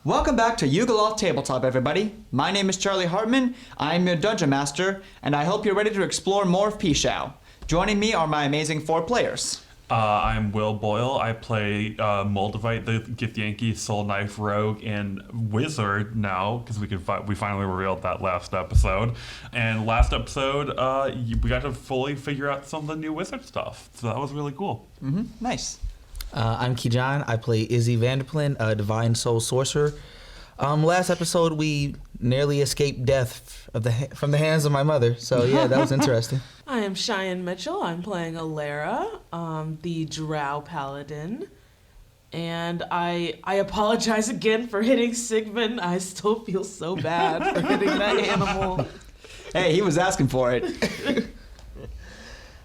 Welcome back to Yugoloth Tabletop, everybody. My name is Charlie Hartman. I'm your Dungeon Master, and I hope you're ready to explore more of Pishou. Joining me are my amazing 4 players. I'm Will Boyle. I play Moldavite, the Githyanki, Soul Knife Rogue, and Wizard now, because we finally revealed that last episode. And last episode, we got to fully figure out some of the new Wizard stuff, so that was really cool. Nice. I'm Kijan. I play Izzy Vanderplin, a Divine Soul Sorcerer. Last episode, we nearly escaped death from the hands of my mother. So, yeah, that was interesting. I am Cheyenne Mitchell. I'm playing Alara, the Drow Paladin. And I apologize again for hitting Sigmund. I still feel so bad for hitting that animal. Hey, he was asking for it.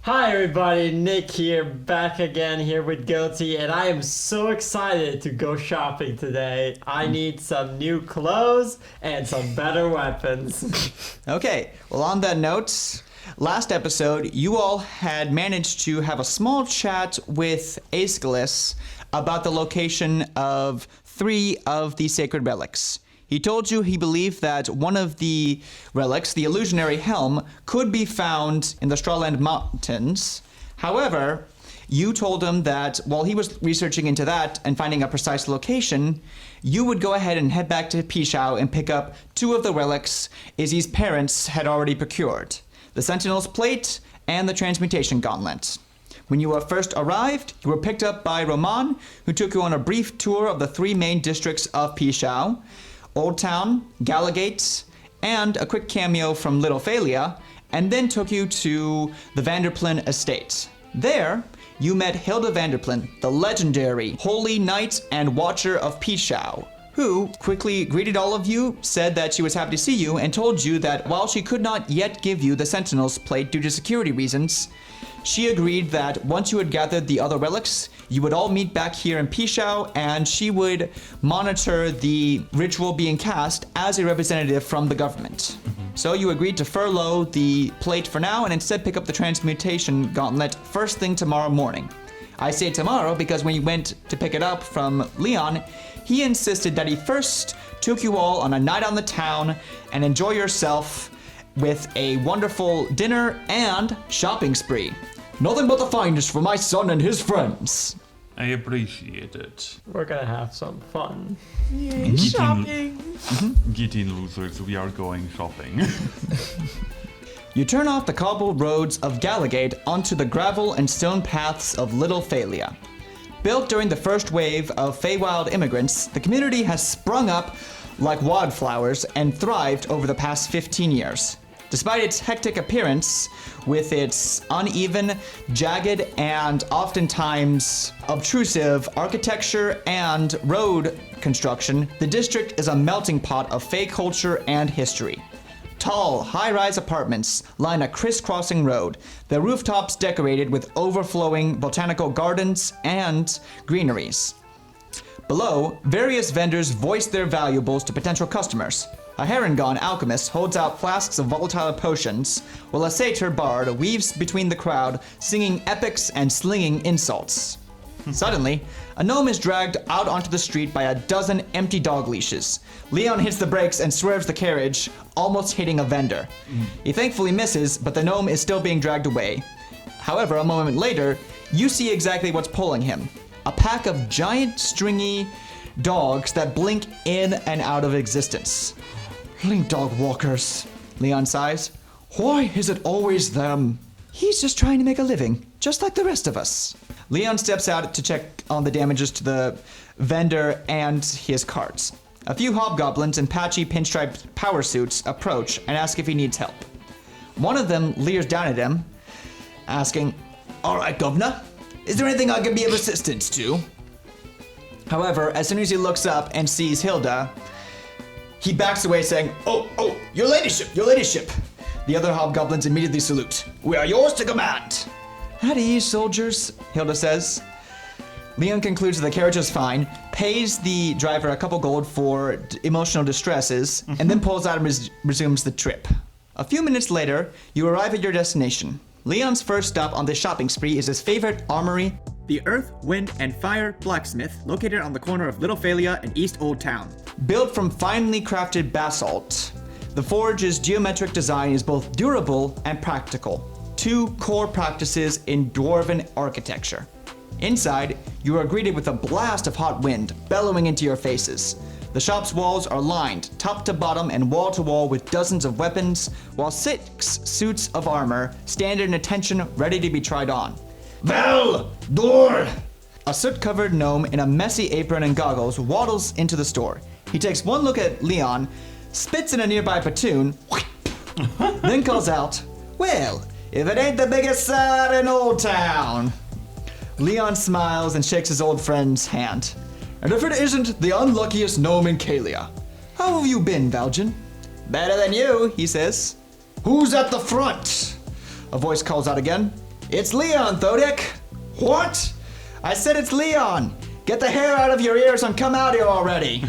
Hi everybody, Nick here, back again here with Guilty, and I am so excited to go shopping today. I need some new clothes and some better weapons. Okay, well, on that note, last episode, you all had managed to have a small chat with Aeschylus about the location of 3 of the sacred relics. He told you he believed that one of the relics, the illusionary helm, could be found in the Strawland Mountains. However, you told him that while he was researching into that and finding a precise location, you would go ahead and head back to Pishou and pick up 2 of the relics Izzy's parents had already procured, the Sentinel's Plate and the Transmutation Gauntlet. When you first arrived, you were picked up by Roman, who took you on a brief tour of the 3 main districts of Pishou, Old Town, Galagate, and a quick cameo from Little Feylia, and then took you to the Vanderplin estate. There, you met Hilda Vanderplin, the legendary Holy Knight and Watcher of Pishou, who quickly greeted all of you, said that she was happy to see you, and told you that while she could not yet give you the Sentinel's Plate due to security reasons, she agreed that once you had gathered the other relics, you would all meet back here in Pishou, and she would monitor the ritual being cast as a representative from the government. So you agreed to furlough the plate for now and instead pick up the Transmutation Gauntlet first thing tomorrow morning. I say tomorrow because when you went to pick it up from Leon, he insisted that he first took you all on a night on the town and enjoy yourself with a wonderful dinner and shopping spree. Nothing but the finest for my son and his friends. I appreciate it. We're gonna have some fun. Yay, shopping. Getting losers, we are going shopping. You turn off the cobbled roads of Galagate onto the gravel and stone paths of Little Feylia. Built during the first wave of Feywild immigrants, the community has sprung up like wildflowers and thrived over the past 15 years. Despite its hectic appearance, with its uneven, jagged, and oftentimes obtrusive architecture and road construction, the district is a melting pot of Fey culture and history. Tall, high-rise apartments line a crisscrossing road, their rooftops decorated with overflowing botanical gardens and greeneries. Below, various vendors voice their valuables to potential customers. A Harengon alchemist holds out flasks of volatile potions, while a satyr bard weaves between the crowd, singing epics and slinging insults. Suddenly, a gnome is dragged out onto the street by a dozen empty dog leashes. Leon hits the brakes and swerves the carriage, almost hitting a vendor. He thankfully misses, but the gnome is still being dragged away. However, a moment later, you see exactly what's pulling him. A pack of giant, stringy dogs that blink in and out of existence. Link dog walkers, Leon sighs. Why is it always them? He's just trying to make a living, just like the rest of us. Leon steps out to check on the damages to the vendor and his carts. A few hobgoblins in patchy pinstriped power suits approach and ask if he needs help. One of them leers down at him, asking, "All right, governor, is there anything I can be of assistance to?" However, as soon as he looks up and sees Hilda, he backs away saying, Oh, your ladyship, your ladyship. The other hobgoblins immediately salute. We are yours to command. At ease, soldiers, Hilda says. Leon concludes that the carriage is fine, pays the driver a couple gold for emotional distresses, and then pulls out and resumes the trip. A few minutes later, you arrive at your destination. Leon's first stop on this shopping spree is his favorite armory, the Earth, Wind, and Fire blacksmith located on the corner of Little Feylia and East Old Town. Built from finely crafted basalt, the forge's geometric design is both durable and practical, two core practices in dwarven architecture. Inside, you are greeted with a blast of hot wind bellowing into your faces. The shop's walls are lined, top to bottom and wall to wall, with dozens of weapons, while 6 suits of armor stand in attention, ready to be tried on. Val! Door! A soot-covered gnome in a messy apron and goggles waddles into the store. He takes one look at Leon, spits in a nearby platoon, then calls out, "Well, if it ain't the biggest sight in Old Town." Leon smiles and shakes his old friend's hand. "And if it isn't the unluckiest gnome in Kalia. How have you been, Valjean?" "Better than you," he says. "Who's at the front?" A voice calls out again. "It's Leon, Thodek." "What?" "I said it's Leon. Get the hair out of your ears and come out here already."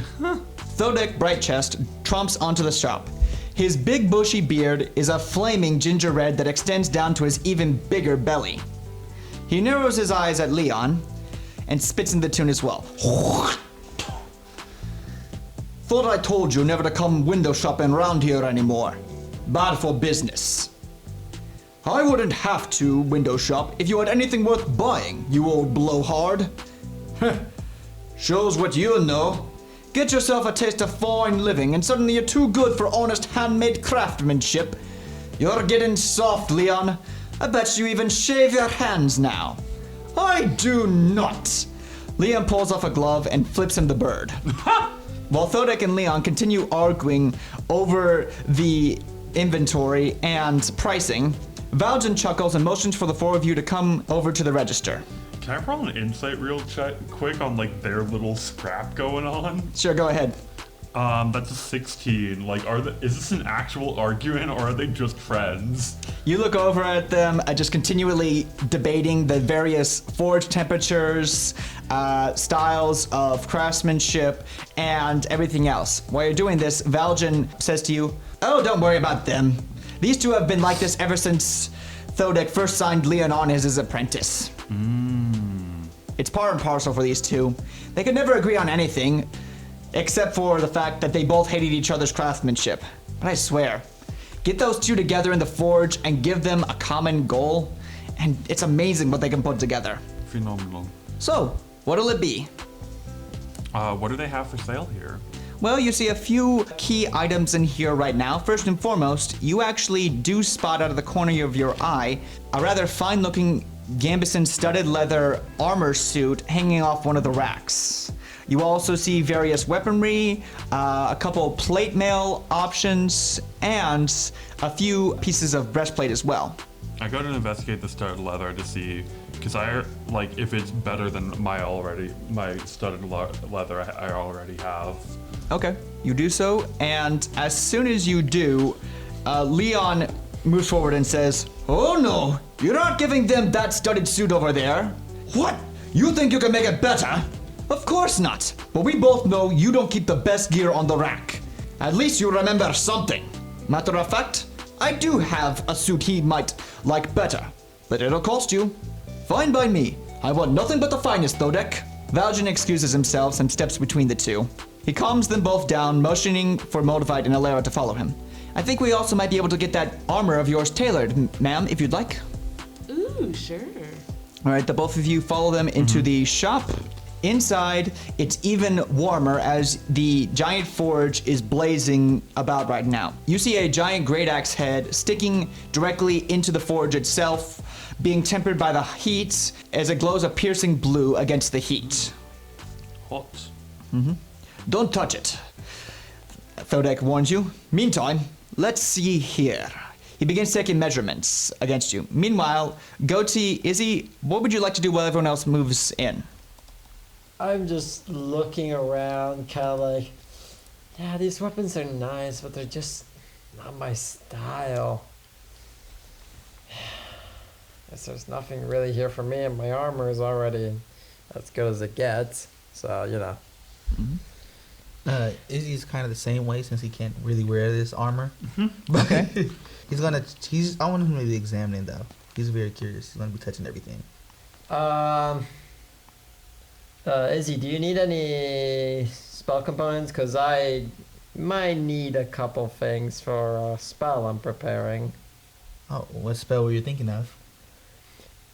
Thodek Brightchest trumps onto the shop. His big bushy beard is a flaming ginger red that extends down to his even bigger belly. He narrows his eyes at Leon and spits in the tune as well. "Thought I told you never to come window shopping around here anymore. Bad for business." "I wouldn't have to window shop if you had anything worth buying, you old blowhard." "Shows what you know. Get yourself a taste of fine living and suddenly you're too good for honest handmade craftsmanship. You're getting soft, Leon. I bet you even shave your hands now." "I do not." Leon pulls off a glove and flips him the bird. While Thodek and Leon continue arguing over the inventory and pricing, Valjean chuckles and motions for the 4 of you to come over to the register. Can I roll an insight real quick on like their little scrap going on? Sure, go ahead. That's a 16. Like, is this an actual argument or are they just friends? You look over at them, just continually debating the various forge temperatures, styles of craftsmanship, and everything else. While you're doing this, Valjean says to you, "Oh, don't worry about them. These two have been like this ever since Thodek first signed Leon on as his apprentice." It's part and parcel for these two. They could never agree on anything, except for the fact that they both hated each other's craftsmanship. But I swear, get those two together in the forge and give them a common goal, and it's amazing what they can put together. Phenomenal. So, what'll it be? What do they have for sale here? Well, you see a few key items in here right now. First and foremost, you actually do spot out of the corner of your eye a rather fine-looking Gambison studded leather armor suit hanging off one of the racks. You also see various weaponry, a couple plate mail options, and a few pieces of breastplate as well. I go to investigate the studded leather to see, because if it's better than my studded leather I already have. Okay, you do so, and as soon as you do, Leon moves forward and says, "Oh no, you're not giving them that studded suit over there." "What? You think you can make it better?" "Of course not, but we both know you don't keep the best gear on the rack. At least you remember something. Matter of fact, I do have a suit he might like better, but it'll cost you." "Fine by me. I want nothing but the finest, Thodek." Valjean excuses himself and steps between the two. He calms them both down, motioning for Moldavite and Alara to follow him. "I think we also might be able to get that armor of yours tailored, ma'am, if you'd like." Ooh, sure. All right, the both of you follow them into the shop. Inside, it's even warmer as the giant forge is blazing about right now. You see a giant great axe head sticking directly into the forge itself, being tempered by the heat as it glows a piercing blue against the heat. Hot. "Don't touch it," Thodek warns you. "Meantime, let's see here." He begins taking measurements against you. Meanwhile, Goatee, Izzy, what would you like to do while everyone else moves in? I'm just looking around, kind of like, yeah, these weapons are nice, but they're just not my style. Guess there's nothing really here for me, and my armor is already as good as it gets. So, you know. Izzy's kind of the same way since he can't really wear this armor. Okay. I want him to be examining though. He's very curious. He's gonna be touching everything. Izzy, do you need any spell components? Because I might need a couple things for a spell I'm preparing. Oh, what spell were you thinking of?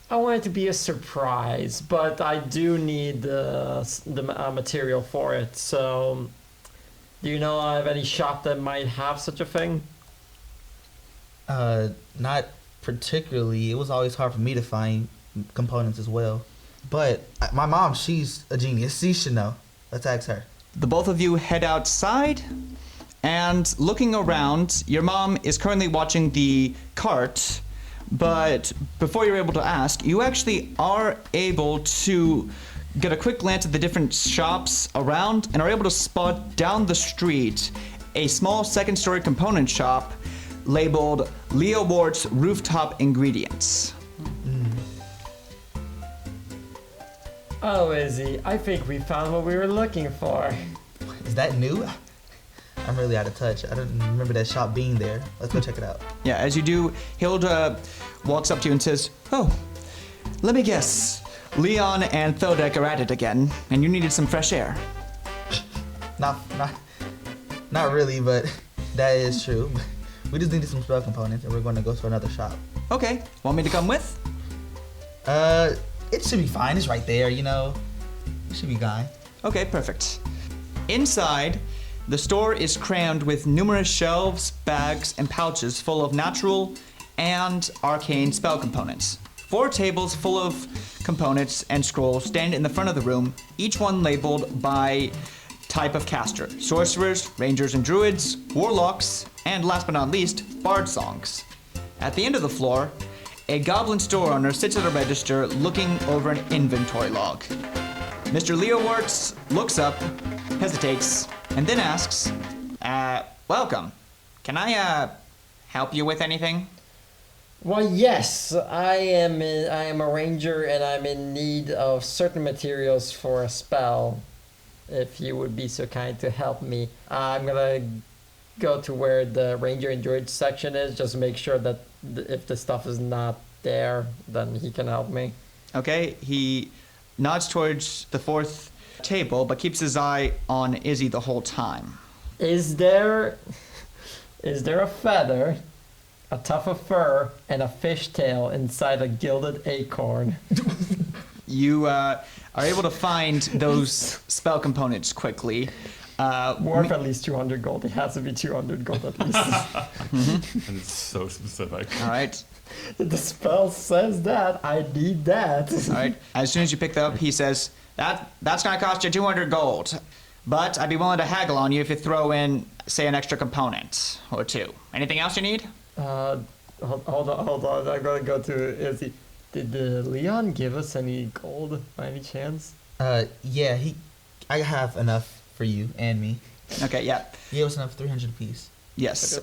I want it to be a surprise, but I do need the material for it. So, do you know of any shop that might have such a thing? Not particularly. It was always hard for me to find components as well. But my mom, she's a genius. She should know. Let's ask her. The both of you head outside, and looking around, your mom is currently watching the cart, but before you're able to ask, you actually are able to get a quick glance at the different shops around and are able to spot down the street a small second-story component shop labeled Leo Wart's Rooftop Ingredients. Oh, Izzy, I think we found what we were looking for. Is that new? I'm really out of touch. I don't remember that shop being there. Let's go check it out. Yeah, as you do, Hilda walks up to you and says, "Oh, let me guess. Leon and Thodek are at it again, and you needed some fresh air." Not really, but that is true. We just needed some spell components, and we're going to go to another shop. Okay, want me to come with? It should be fine. It's right there, you know. It should be fine. Okay, perfect. Inside, the store is crammed with numerous shelves, bags, and pouches full of natural and arcane spell components. 4 tables full of components and scrolls stand in the front of the room, each one labeled by type of caster: sorcerers, rangers and druids, warlocks, and last but not least, bard songs. At the end of the floor, a goblin store owner sits at a register looking over an inventory log. Mr. Leo Warts looks up, hesitates, and then asks, welcome. Can I, help you with anything? Well, yes, I am a ranger and I'm in need of certain materials for a spell. If you would be so kind to help me. I'm gonna go to where the ranger and druid section is, just make sure that if the stuff is not there, then he can help me. Okay, he nods towards the 4th table, but keeps his eye on Izzy the whole time. Is there a feather, a tuft of fur, and a fishtail inside a gilded acorn? You are able to find those spell components quickly. Worth at least 200 gold. It has to be 200 gold at least. And it's so specific. All right. The spell says that. I need that. All right. As soon as you pick that up, he says, that's going to cost you 200 gold. But I'd be willing to haggle on you if you throw in, say, an extra component or 2. Anything else you need? Hold on. I'm going to go to Izzy. Did Leon give us any gold by any chance? Yeah, I have enough for you and me. Okay, yeah. He gave us enough, 300 apiece. Yes.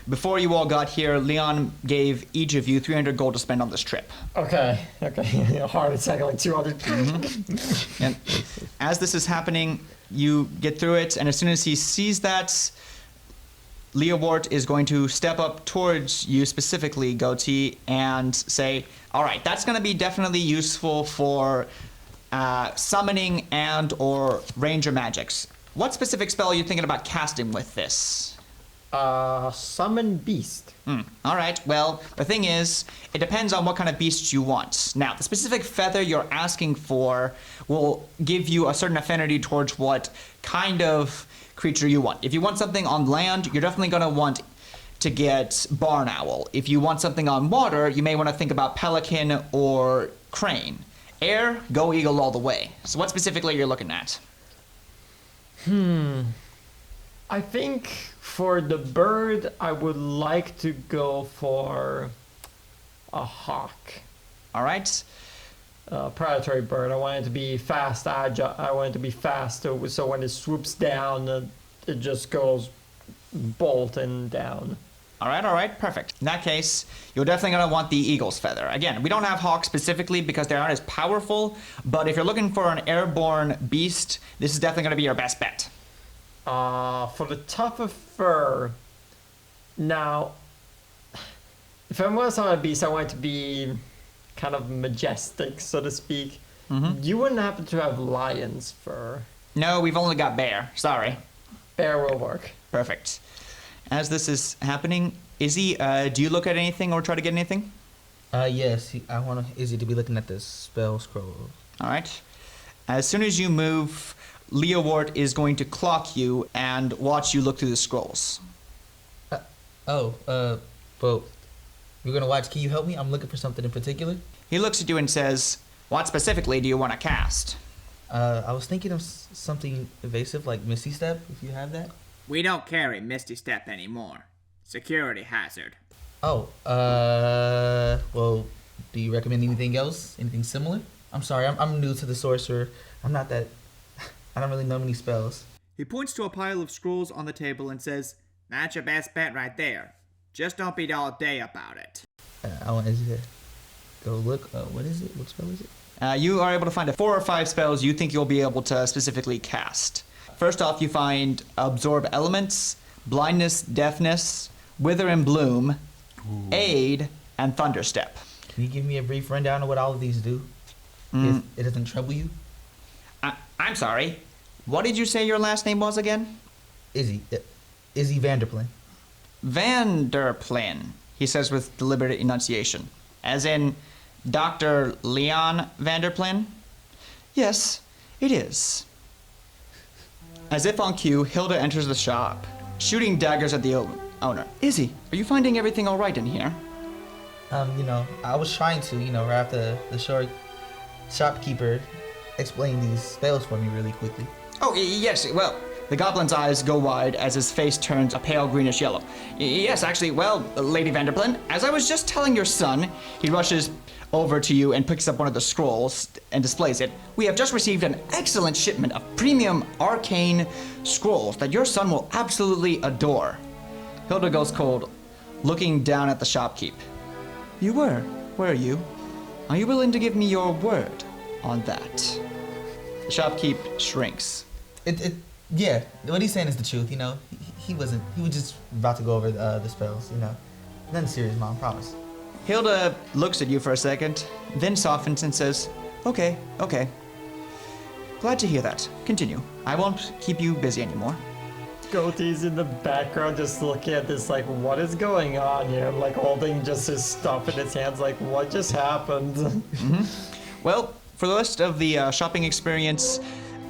Before you all got here, Leon gave each of you 300 gold to spend on this trip. Okay. Hard attack, like 200. And as this is happening, you get through it, and as soon as he sees that, Leo Wart is going to step up towards you specifically, Goatee, and say, all right, that's going to be definitely useful for summoning and or ranger magics. What specific spell are you thinking about casting with this? Summon beast. All right, well, the thing is, it depends on what kind of beast you want. Now, the specific feather you're asking for will give you a certain affinity towards what kind of creature you want. If you want something on land, you're definitely going to want to get barn owl. If you want something on water, you may want to think about pelican or crane. Air, go eagle all the way. So what specifically you're looking at? I think for the bird, I would like to go for a hawk. All right. Predatory bird. I want it to be fast, agile. I want it to be fast, so when it swoops down, it just goes bolting down. All right, perfect. In that case, you're definitely going to want the eagle's feather. Again, we don't have hawks specifically because they aren't as powerful, but if you're looking for an airborne beast, this is definitely going to be your best bet. For the tuft of fur, now, if I want to summon a beast, I want it to be kind of majestic, so to speak. You wouldn't happen to have lion's fur. No, we've only got bear. Sorry. Bear will work. Perfect. As this is happening, Izzy, do you look at anything or try to get anything? Yes. I want Izzy to be looking at the spell scroll. All right. As soon as you move, Leowart is going to clock you and watch you look through the scrolls. Well, you're gonna watch. Can you help me? I'm looking for something in particular. He looks at you and says, "What specifically do you want to cast?" I was thinking of something evasive like Misty Step, if you have that. We don't carry Misty Step anymore. Security hazard. Oh, well, do you recommend anything else? Anything similar? I'm sorry, I'm new to the sorcerer. I don't really know many spells. He points to a pile of scrolls on the table and says, "That's your best bet right there. Just don't be all day about it." I want Izzy to go look. What is it? What spell is it? You are able to find 4 or 5 spells you think you'll be able to specifically cast. First off, you find Absorb Elements, Blindness, Deafness, Wither and Bloom, Aid, and Thunderstep. Can you give me a brief rundown of what all of these do? If it doesn't trouble you? I'm sorry. What did you say your last name was again? Izzy Vanderplin. Vanderplin, he says with deliberate enunciation. As in Dr. Leon Vanderplin? Yes, it is. As if on cue, Hilda enters the shop, shooting daggers at the owner. Izzy, are you finding everything all right in here? I was trying to, right after the shopkeeper explained these spells for me really quickly. Oh, yes, well, the goblin's eyes go wide as his face turns a pale greenish yellow. Yes, actually, well, Lady Vanderplin, as I was just telling your son, he rushes over to you and picks up one of the scrolls and displays it. We have just received an excellent shipment of premium arcane scrolls that your son will absolutely adore. Hilda goes cold, looking down at the shopkeep. You were you? Are you willing to give me your word on that? The shopkeep shrinks. Yeah, what he's saying is the truth, He was just about to go over the spells, Nothing serious, Mom, promise. Hilda looks at you for a second, then softens and says, Okay. Glad to hear that. Continue. I won't keep you busy anymore. Goatee's in the background just looking at this like, what is going on here? Like holding just his stuff in his hands like, what just happened? Well, for the rest of the shopping experience,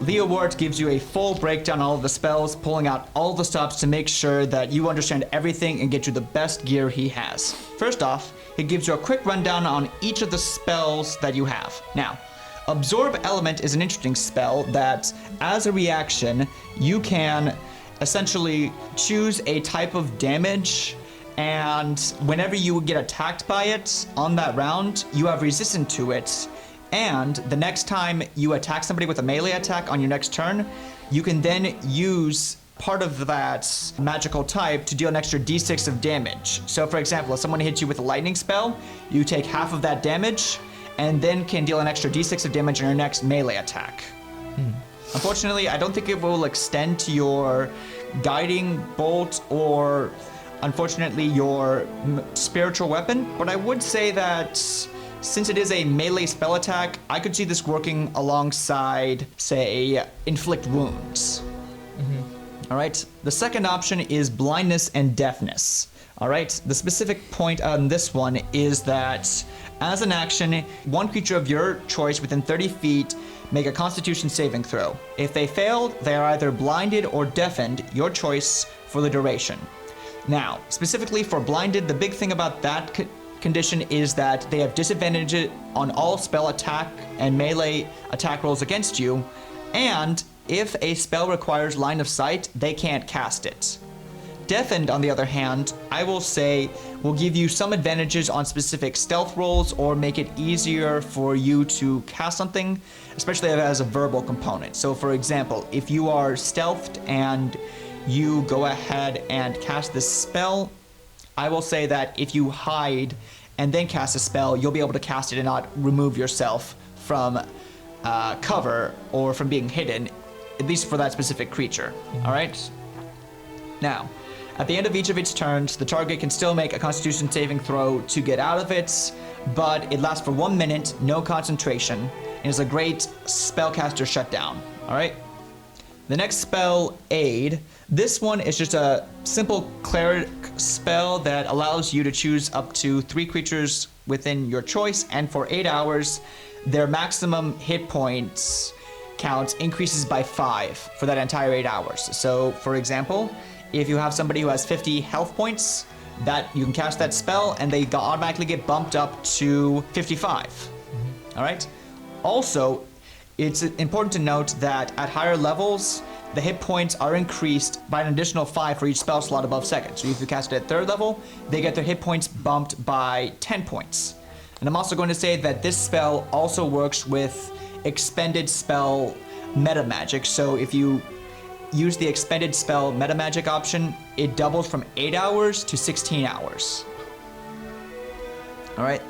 Leowart gives you a full breakdown on all of the spells, pulling out all the stops to make sure that you understand everything and get you the best gear he has. First off, he gives you a quick rundown on each of the spells that you have. Now, Absorb Element is an interesting spell that, as a reaction, you can essentially choose a type of damage, and whenever you get attacked by it on that round, you have resistance to it. And the next time you attack somebody with a melee attack on your next turn, you can then use part of that magical type to deal an extra d6 of damage. So for example, if someone hits you with a lightning spell, you take half of that damage and then can deal an extra d6 of damage on your next melee attack. Unfortunately, I don't think it will extend to your guiding bolt or, unfortunately, your spiritual weapon, but I would say that since it is a melee spell attack, I could see this working alongside, say, inflict wounds. All right, the second option is blindness and deafness. All right, the specific point on this one is that as an action, one creature of your choice within 30 feet make a constitution saving throw. If they fail, they are either blinded or deafened, your choice, for the duration. Now, specifically for blinded, the big thing about that condition is that they have disadvantage on all spell attack and melee attack rolls against you, and if a spell requires line of sight, they can't cast it. Deafened, on the other hand, I will say will give you some advantages on specific stealth rolls or make it easier for you to cast something, especially if it has a verbal component. So for example, if you are stealthed and you go ahead and cast this spell, I will say that if you hide and then cast a spell, you'll be able to cast it and not remove yourself from cover or from being hidden, at least for that specific creature. All right? Now, at the end of each of its turns, the target can still make a Constitution saving throw to get out of it, but it lasts for 1 minute, no concentration, and is a great spellcaster shutdown. All right. The next spell, Aid. This one is just a simple cleric spell that allows you to choose up to 3 creatures within your choice, and for 8 hours, their maximum hit points count increases by 5 for that entire 8 hours. So, for example, if you have somebody who has 50 health points, that you can cast that spell, and they automatically get bumped up to 55. All right. Also, it's important to note that at higher levels, the hit points are increased by an additional 5 for each spell slot above second. So if you cast it at 3rd level, they get their hit points bumped by 10 points. And I'm also going to say that this spell also works with expended spell meta magic. So if you use the expended spell meta magic option, it doubles from 8 hours to 16 hours. All right.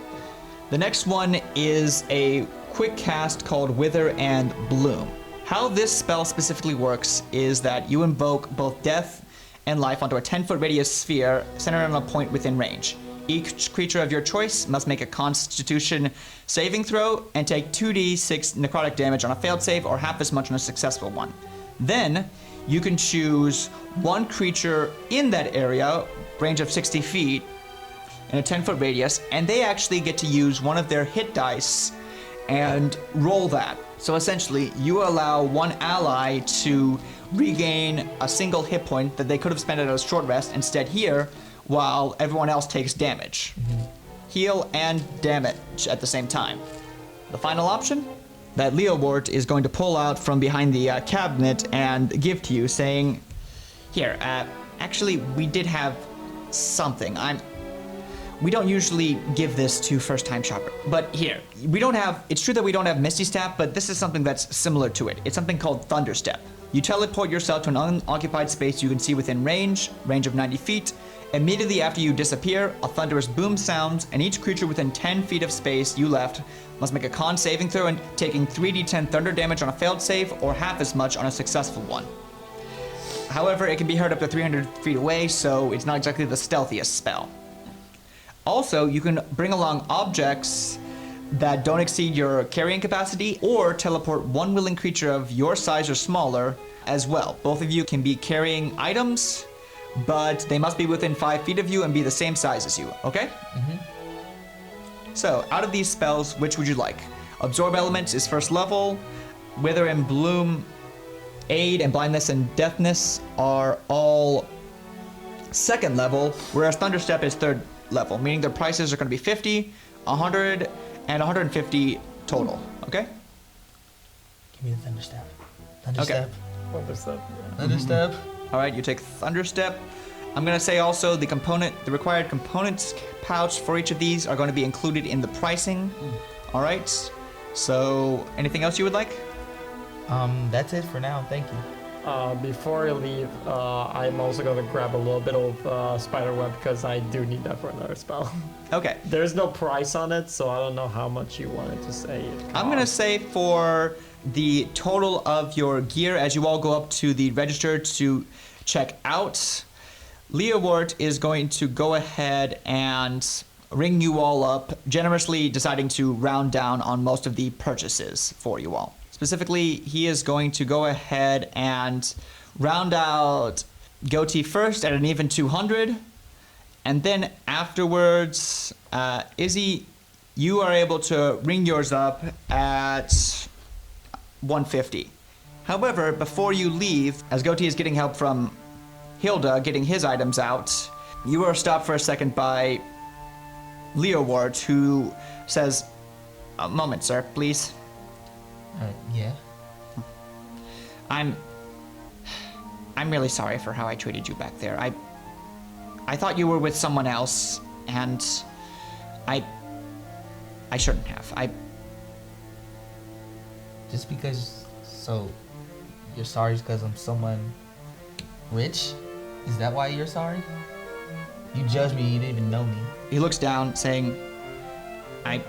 The next one is a quick cast called Wither and Bloom. How this spell specifically works is that you invoke both death and life onto a 10-foot radius sphere centered on a point within range. Each creature of your choice must make a Constitution saving throw and take 2d6 necrotic damage on a failed save or half as much on a successful one. Then you can choose one creature in that area, range of 60 feet, in a 10-foot radius, and they actually get to use one of their hit dice and roll that. So essentially, you allow one ally to regain a single hit point that they could have spent at a short rest instead here, while everyone else takes damage. Heal and damage at the same time. The final option that Leowart is going to pull out from behind the cabinet and give to you, saying, here, actually, we did have something. We don't usually give this to first-time shopper, but here, it's true that we don't have Misty Step, but this is something that's similar to it. It's something called Thunderstep. You teleport yourself to an unoccupied space you can see within range of 90 feet. Immediately after you disappear, a thunderous boom sounds, and each creature within 10 feet of space you left must make a con saving throw and taking 3d10 thunder damage on a failed save or half as much on a successful one. However, it can be heard up to 300 feet away, so it's not exactly the stealthiest spell. Also, you can bring along objects that don't exceed your carrying capacity or teleport one willing creature of your size or smaller as well. Both of you can be carrying items, but they must be within 5 feet of you and be the same size as you, okay? So, out of these spells, which would you like? Absorb Elements is first level. Wither and Bloom, Aid, and Blindness and Deafness are all second level, whereas Thunderstep is third level, meaning their prices are going to be 50, 100, and 150 total, okay? Give me the Thunderstep. Thunderstep. Thunderstep. Thunderstep. All right, you take Thunderstep. I'm going to say also the required components pouch for each of these are going to be included in the pricing. All right. So, anything else you would like? That's it for now. Thank you. Before I leave, I'm also going to grab a little bit of spider web because I do need that for another spell. Okay. There's no price on it, so I don't know how much you wanted to say. I'm going to say for the total of your gear as you all go up to the register to check out, Leowart is going to go ahead and ring you all up, generously deciding to round down on most of the purchases for you all. Specifically, he is going to go ahead and round out Goatee first at an even 200, and then afterwards, Izzy, you are able to ring yours up at 150. However, before you leave, as Goatee is getting help from Hilda getting his items out, you are stopped for a second by Leowart, who says, "A moment, sir, please." Yeah. I'm really sorry for how I treated you back there. I thought you were with someone else, and I shouldn't have. Just because, so you're sorry because I'm someone rich? Is that why you're sorry? You judged me, you didn't even know me. He looks down, saying, I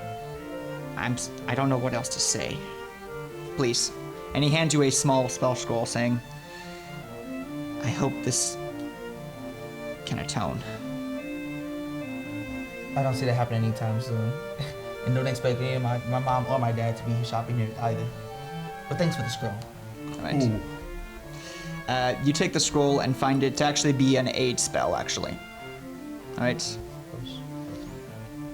don't know what else to say. Please. And he hands you a small spell scroll, saying, I hope this can atone. I don't see that happening anytime soon. And don't expect me and my mom or my dad to be shopping here either. But thanks for the scroll. All right. You take the scroll and find it to actually be an aid spell, actually. All right.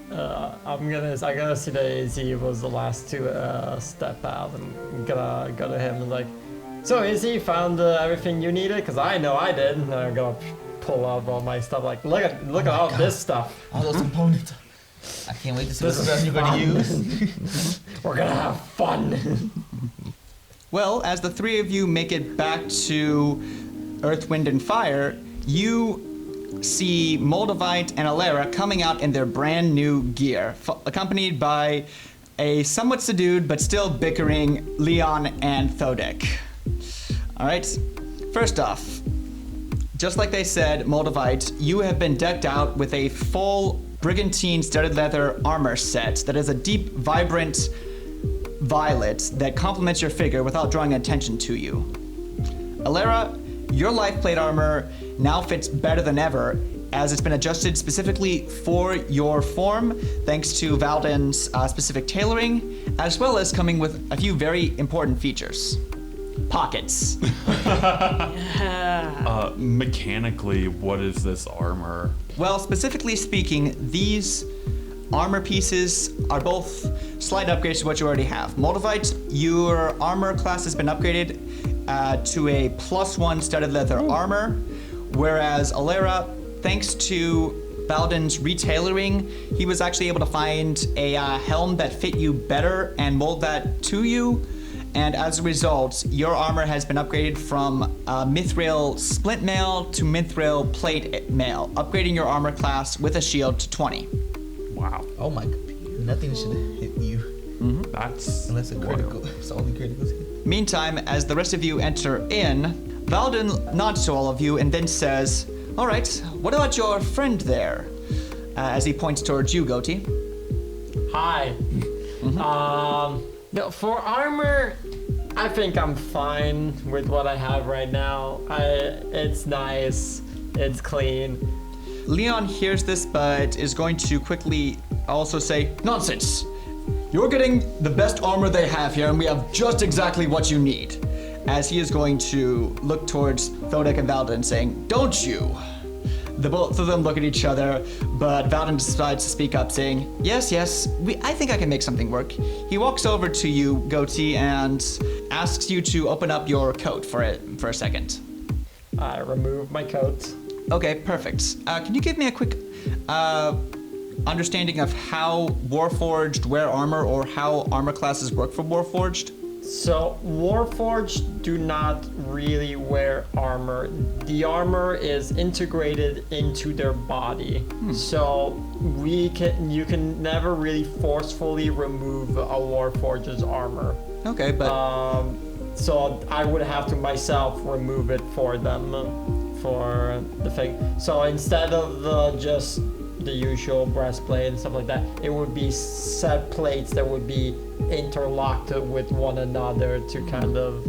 I gotta see that Izzy was the last to step out. I'm gonna go to him and like, so Izzy, found everything you needed? Cause I know I did. And I'm gonna pull out all my stuff. Like, look at all this stuff. All those components. I can't wait to see what stuff you're gonna use. We're gonna have fun. Well, as the three of you make it back to Earth, Wind, and Fire, you see Moldavite and Alera coming out in their brand new gear, accompanied by a somewhat subdued but still bickering Leon and Thodek. All right, first off, just like they said, Moldavite, you have been decked out with a full brigantine studded leather armor set that is a deep, vibrant violet that complements your figure without drawing attention to you. Alera, your life plate armor now fits better than ever, as it's been adjusted specifically for your form, thanks to Valden's specific tailoring, as well as coming with a few very important features. Pockets. Mechanically, what is this armor? Well, specifically speaking, these armor pieces are both slight upgrades to what you already have. Moldavite, your armor class has been upgraded to a +1 studded leather armor, whereas Alera, thanks to Valden's retailoring, he was actually able to find a helm that fit you better and mold that to you. And as a result, your armor has been upgraded from Mithril Splint Mail to Mithril Plate Mail, upgrading your armor class with a shield to 20. Wow. Oh my god. Nothing should hit you. That's Unless a critical. wild. It's only criticals hit. Meantime, as the rest of you enter in, Valden nods to all of you and then says, "All right, what about your friend there?" As he points towards you, Goatee. Hi. No, for armor, I think I'm fine with what I have right now. It's nice. It's clean. Leon hears this, but is going to quickly also say, "Nonsense! You're getting the best armor they have here, and we have just exactly what you need." As he is going to look towards Thodek and Valden, saying, "Don't you?" The both of them look at each other, but Valden decides to speak up, saying, "Yes, I think I can make something work." He walks over to you, Goatee, and asks you to open up your coat for a second. I remove my coat. Okay, perfect. Can you give me a quick understanding of how Warforged wear armor, or how armor classes work for Warforged? So, Warforged do not really wear armor. The armor is integrated into their body. So, you can never really forcefully remove a Warforged's armor. Okay, but So I would have to myself remove it for them, for the thing. So instead of just the usual breastplate and stuff like that, it would be set plates that would be interlocked with one another to kind of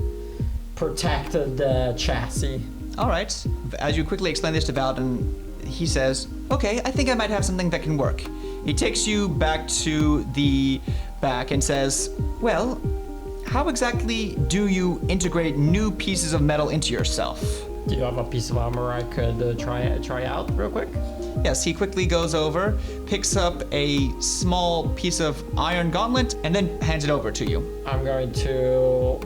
protect the chassis. all right. As you quickly explain this to Valden, he says, "Okay, I think I might have something that can work." He takes you back to the back and says, "Well, how exactly do you integrate new pieces of metal into yourself?" Do you have a piece of armor I could try out real quick? Yes, he quickly goes over, picks up a small piece of iron gauntlet, and then hands it over to you. I'm going to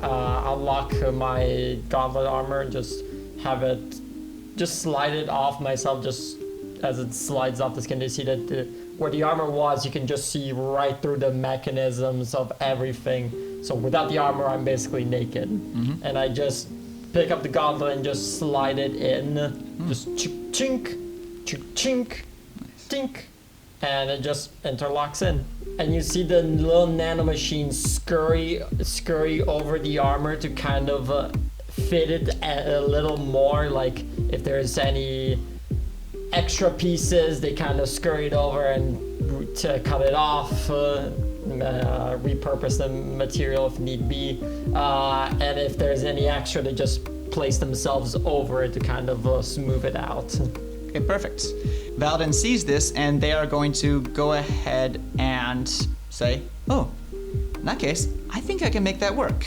unlock my gauntlet armor and just have it, just slide it off myself, just as it slides off the skin. You see that where the armor was, you can just see right through the mechanisms of everything. So without the armor, I'm basically naked. And I just pick up the gauntlet and just slide it in. Just chink, chink, tink, and it just interlocks in. And you see the little nanomachine scurry over the armor to kind of fit it a little more. Like if there's any extra pieces, they kind of scurry it over and to cut it off, repurpose the material if need be. And if there's any extra, they just place themselves over it to kind of smooth it out. Okay, perfect. Valden sees this, and they are going to go ahead and say, oh, in that case, I think I can make that work.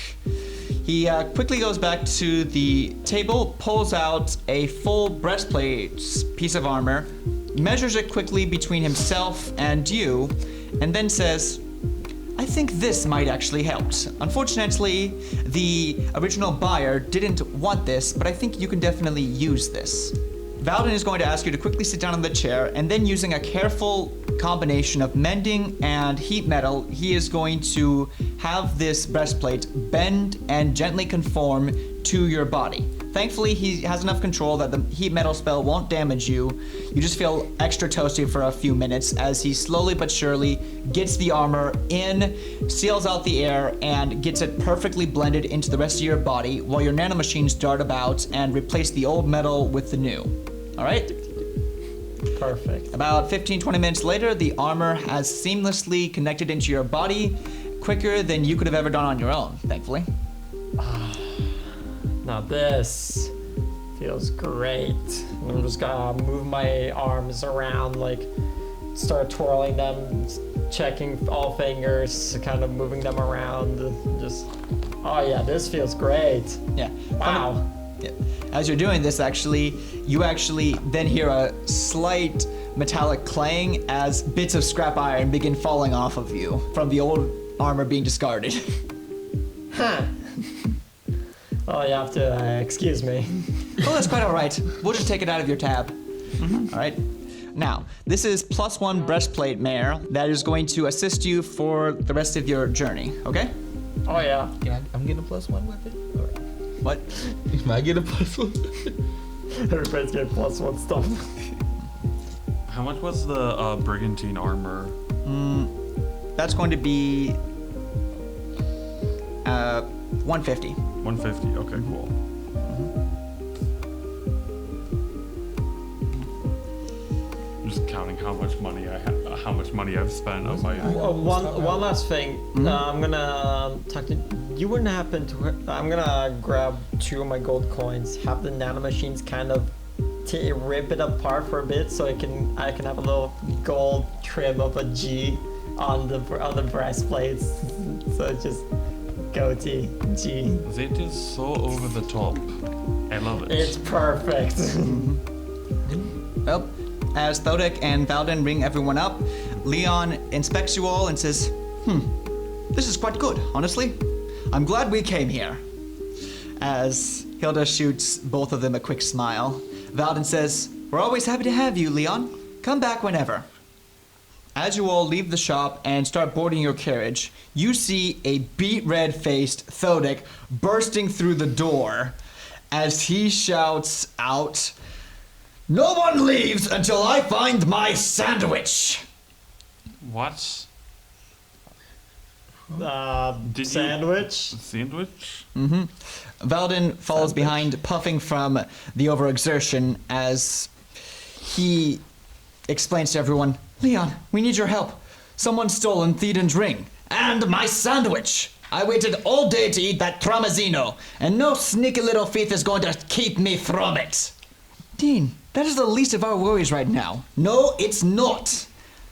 He quickly goes back to the table, pulls out a full breastplate piece of armor, measures it quickly between himself and you, and then says, I think this might actually help. Unfortunately, the original buyer didn't want this, but I think you can definitely use this. Valden is going to ask you to quickly sit down in the chair, and then using a careful combination of mending and heat metal, he is going to have this breastplate bend and gently conform to your body. Thankfully, he has enough control that the heat metal spell won't damage you. You just feel extra toasty for a few minutes as he slowly but surely gets the armor in, seals out the air, and gets it perfectly blended into the rest of your body while your nanomachines dart about and replace the old metal with the new. All right? Perfect. About 15-20 minutes later, the armor has seamlessly connected into your body quicker than you could have ever done on your own, thankfully. Now this feels great. I'm just gonna move my arms around, like start twirling them, checking all fingers, kind of moving them around. Just, oh yeah, this feels great. Yeah. Wow. Yeah. As you're doing this, you actually then hear a slight metallic clang as bits of scrap iron begin falling off of you from the old armor being discarded. Huh. Oh, you have to excuse me. Oh, that's quite all right. We'll just take it out of your tab. All right. Now, this is +1 breastplate mare that is going to assist you for the rest of your journey. Okay? Oh yeah. I'm getting a +1 weapon? Or What? am I getting a +1? Everybody's getting +1 stuff. How much was the brigantine armor? That's going to be 150. 150. Okay, cool. I'm just counting how much money how much money I've spent on my. One last thing. I'm gonna talk to you. Wouldn't happen to. I'm gonna grab 2 of my gold coins. Have the nanomachines kind of rip it apart for a bit, so I can have a little gold trim of a G on the breastplates. So it's just goatee G. It is so over the top. I love it. It's perfect. Well, as Thodek and Valden ring everyone up, Leon inspects you all and says, this is quite good, honestly. I'm glad we came here. As Hilda shoots both of them a quick smile, Valden says, we're always happy to have you, Leon. Come back whenever. As you all leave the shop and start boarding your carriage, you see a beet red-faced Thodek bursting through the door as he shouts out, no one leaves until I find my sandwich! What? Sandwich? Sandwich? Valden follows behind, puffing from the overexertion as he explains to everyone, Leon, we need your help. Someone stolen Theoden's ring. And my sandwich! I waited all day to eat that tramezzino, and no sneaky little thief is going to keep me from it. Dean, that is the least of our worries right now. No, it's not.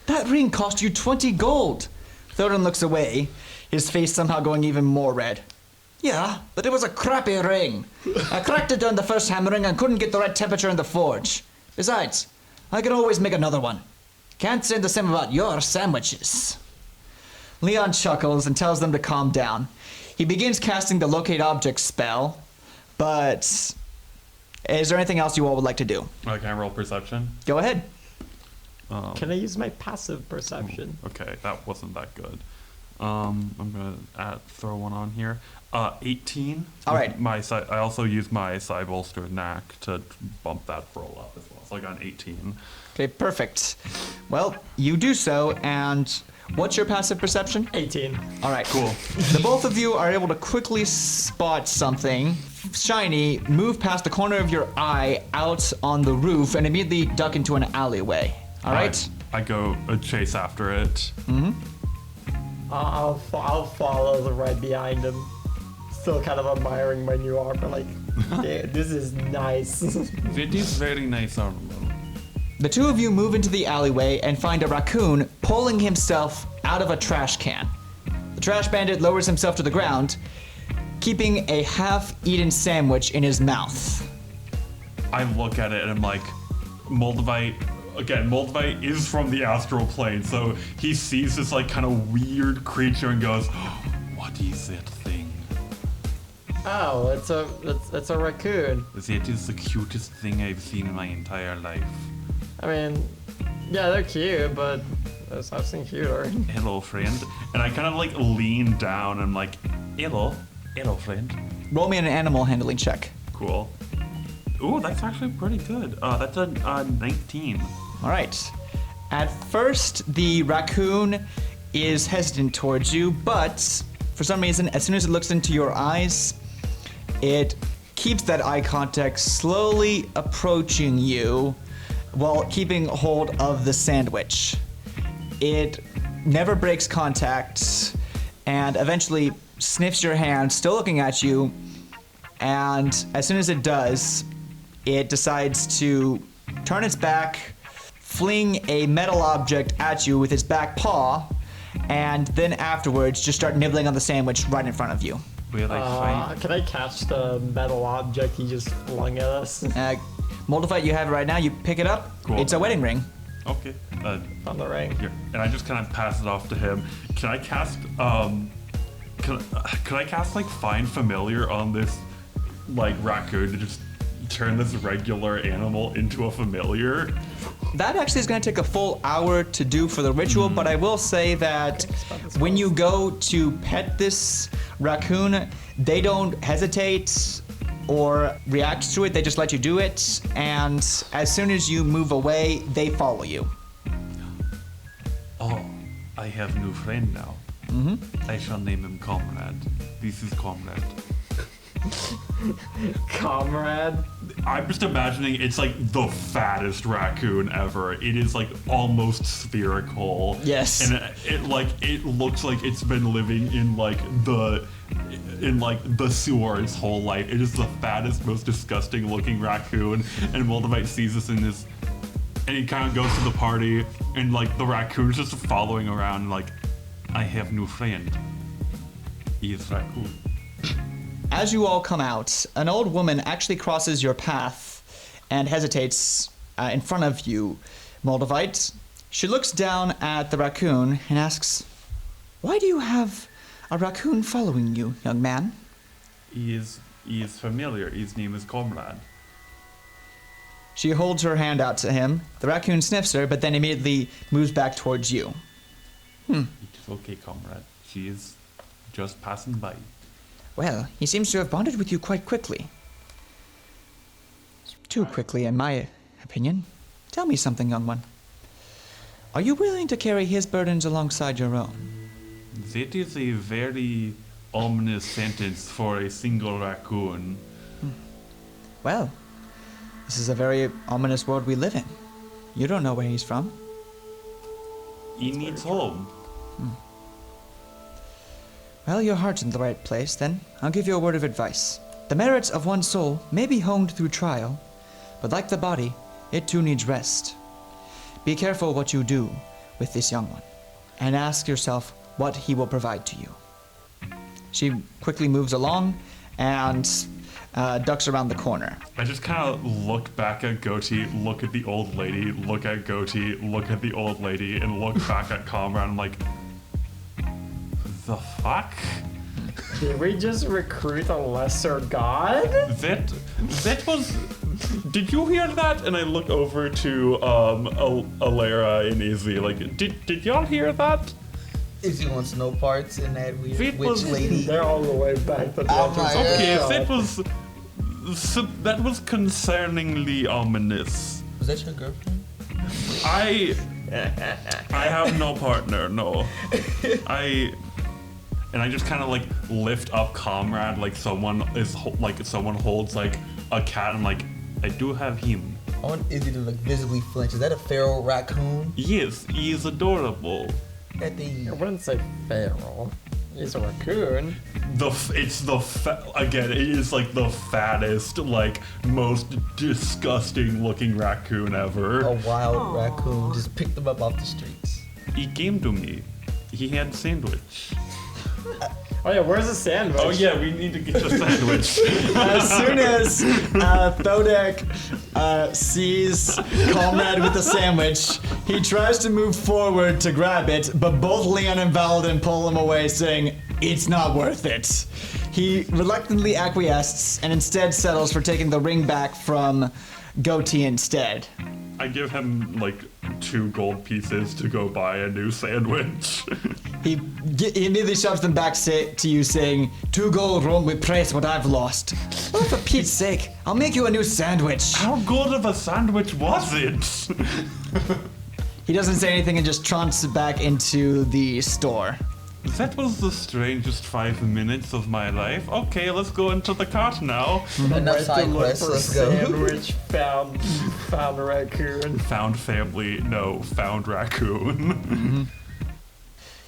That ring cost you 20 gold. Theoden looks away, his face somehow going even more red. Yeah, but it was a crappy ring. I cracked it during the first hammering and couldn't get the right temperature in the forge. Besides, I can always make another one. Can't say the same about your sandwiches. Leon chuckles and tells them to calm down. He begins casting the locate object spell, but is there anything else you all would like to do? Can I roll perception? Go ahead. Can I use my passive perception? Okay, that wasn't that good. I'm gonna throw one on here. 18. All right. I also used my side bolster knack to bump that roll up as well. So I got an 18. Okay, perfect. Well, you do so, and what's your passive perception? 18. All right. Cool. The both of you are able to quickly spot something shiny move past the corner of your eye out on the roof and immediately duck into an alleyway. All right? I go chase after it. I'll follow right behind him. Still kind of admiring my new armor, like, yeah, this is nice. It is very nice armor. The two of you move into the alleyway and find a raccoon pulling himself out of a trash can. The trash bandit lowers himself to the ground, keeping a half-eaten sandwich in his mouth. I look at it and I'm like, Moldavite is from the astral plane, so he sees this like kind of weird creature and goes, what is that thing? Oh, it's a raccoon. That is the cutest thing I've seen in my entire life. I mean, yeah, they're cute, but I've seen cuter. Hello, friend. And I kind of like lean down and I'm like, hello, friend. Roll me an animal handling check. Cool. Ooh, that's actually pretty good. That's a 19. All right. At first, the raccoon is hesitant towards you, but for some reason, as soon as it looks into your eyes, it keeps that eye contact, slowly approaching you while keeping hold of the sandwich. It never breaks contact and eventually sniffs your hand, still looking at you, and as soon as it does, it decides to turn its back, fling a metal object at you with its back paw, and then afterwards just start nibbling on the sandwich right in front of you. Will I find? Can I catch the metal object he just flung at us? Moldavite, you have it right now. You pick it up. Cool. It's a wedding ring. Okay. On the ring. Here. And I just kind of pass it off to him. Can I cast can I cast like Find Familiar on this like raccoon to just turn this regular animal into a familiar? That actually is going to take a full hour to do for the ritual, but I will say that when you go to pet this raccoon, they don't hesitate or react to it. They just let you do it, and as soon as you move away, they follow you. Oh, I have a new friend now. Mm-hmm. I shall name him Comrade. This is Comrade. Comrade? I'm just imagining it's like the fattest raccoon ever. It is like almost spherical. Yes. And it looks like it's been living in the sewer its whole life. It is the fattest, most disgusting looking raccoon. And Moldavite sees this in this, and he kind of goes to the party, and like the raccoon's just following around like, I have new friend. He is raccoon. As you all come out, an old woman actually crosses your path and hesitates in front of you, Moldavite. She looks down at the raccoon and asks, "Why do you have a raccoon following you, young man?" He is familiar. His name is Comrade. She holds her hand out to him. The raccoon sniffs her, but then immediately moves back towards you. It is okay, Comrade. She is just passing by. Well, he seems to have bonded with you quite quickly. Too quickly, in my opinion. Tell me something, young one. Are you willing to carry his burdens alongside your own? That is a very ominous sentence for a single raccoon. Well, this is a very ominous world we live in. You don't know where he's from. He needs home. Well, your heart's in the right place, then. I'll give you a word of advice. The merits of one's soul may be honed through trial, but like the body, it too needs rest. Be careful what you do with this young one, and ask yourself what he will provide to you. She quickly moves along and ducks around the corner. I just kind of look back at Goatee, look at the old lady, look at Goatee, look at the old lady, and look back at Comrade. I'm like, the fuck? Did we just recruit a lesser god? That was. Did you hear that? And I look over to Alara and Izzy. Like, did y'all hear that? Izzy wants no parts in that weird It witch was- lady. They're all the way back to the Oh my Okay, God. that was concerningly ominous. Was that your girlfriend? I have no partner. No, And I just kind of like lift up Comrade like someone holds like a cat and like, I do have him. I want Izzy to like visibly flinch. Is that a feral raccoon? Yes, he is adorable. That thing. I wouldn't say feral. It's a raccoon. Again, it is like the fattest, like most disgusting looking raccoon ever. A wild raccoon just picked them up off the streets. He came to me. He had sandwich. Oh yeah, where's the sandwich? Oh yeah, we need to get the sandwich. As soon as Thodek sees Comrade with the sandwich, he tries to move forward to grab it, but both Leon and Valadin pull him away, saying, "It's not worth it." He reluctantly acquiesces and instead settles for taking the ring back from Goatee instead. I give him like 2 gold pieces to go buy a new sandwich. He immediately shoves them back to you, saying, "2 gold won't replace what I've lost. Oh, for Pete's sake, I'll make you a new sandwich." How good of a sandwich was it? He doesn't say anything and just trounces back into the store. That was the strangest 5 minutes of my life. Okay, let's go into the cart now. Enough side quests, let's go. Sandwich, found a raccoon. Found family, no, found raccoon.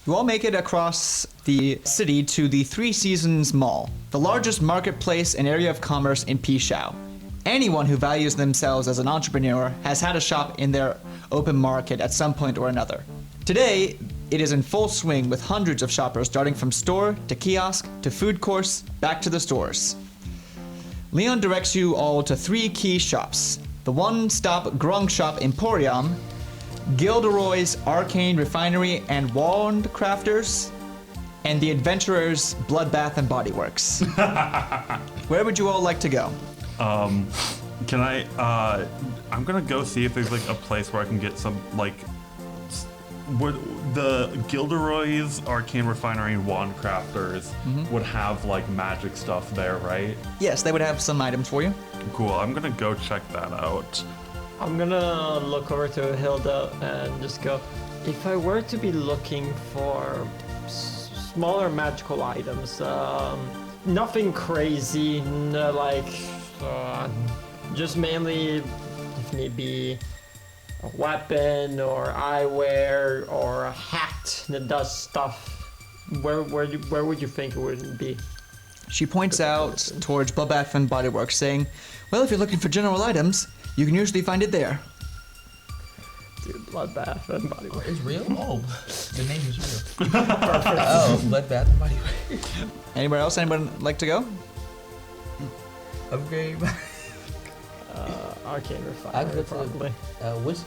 You all make it across the city to the Three Seasons Mall, the largest marketplace and area of commerce in Pishou. Anyone who values themselves as an entrepreneur has had a shop in their open market at some point or another. Today, it is in full swing with hundreds of shoppers starting from store to kiosk to food course back to the stores. Leon directs you all to 3 key shops: the one-stop Grung Shop Emporium, Gilderoy's Arcane Refinery and Wand Crafters, and the Adventurer's Bloodbath and Body Works. Where would you all like to go? Can I, I'm gonna go see if there's like a place where I can get some, like, where the Gilderoy's Arcane Refinery and Wand Crafters would have like magic stuff there, right? Yes, they would have some items for you. Cool, I'm gonna go check that out. I'm gonna look over to Hilda and just go, if I were to be looking for smaller magical items, nothing crazy, just mainly, if need be, a weapon or eyewear or a hat that does stuff, where would you think it would be? She points out towards Bloodbath and Body Works, saying, "Well, if you're looking for general items, you can usually find it there." Dude, Bloodbath and Body Works. It's real? Oh, the name is real. Oh, Bloodbath and Body Works. Anywhere else? Anyone like to go? Upgrade. Arcane I Refinery, go to probably. which?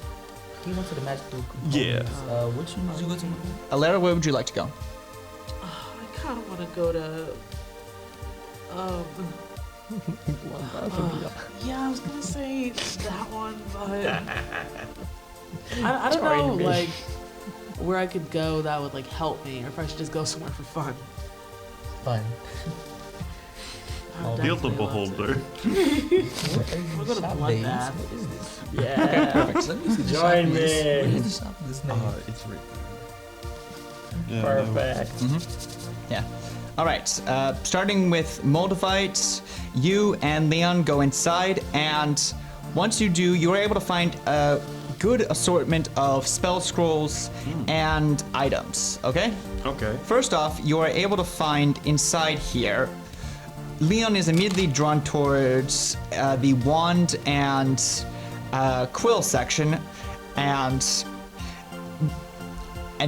He went to the magical. Yeah. Which one did you go to? Alara, where would you like to go? I kind of want to go to. Yeah, I was gonna say that one, but I don't know, Join me. like where I could go that would like help me, or if I should just go somewhere for fun. Fun. I would Feel the definitely love to. beholder. We'll go to Bloodbath. What is this? Yeah. Perfect. Let me see the Join shop list. me. Where is the shop list name? It's right there. Yeah, Perfect. Yeah. All right. Starting with Moldavite, you and Leon go inside, and once you do, you're able to find a good assortment of spell scrolls and items. Okay. Okay. First off, you are able to find inside here. Leon is immediately drawn towards the wand and quill section, and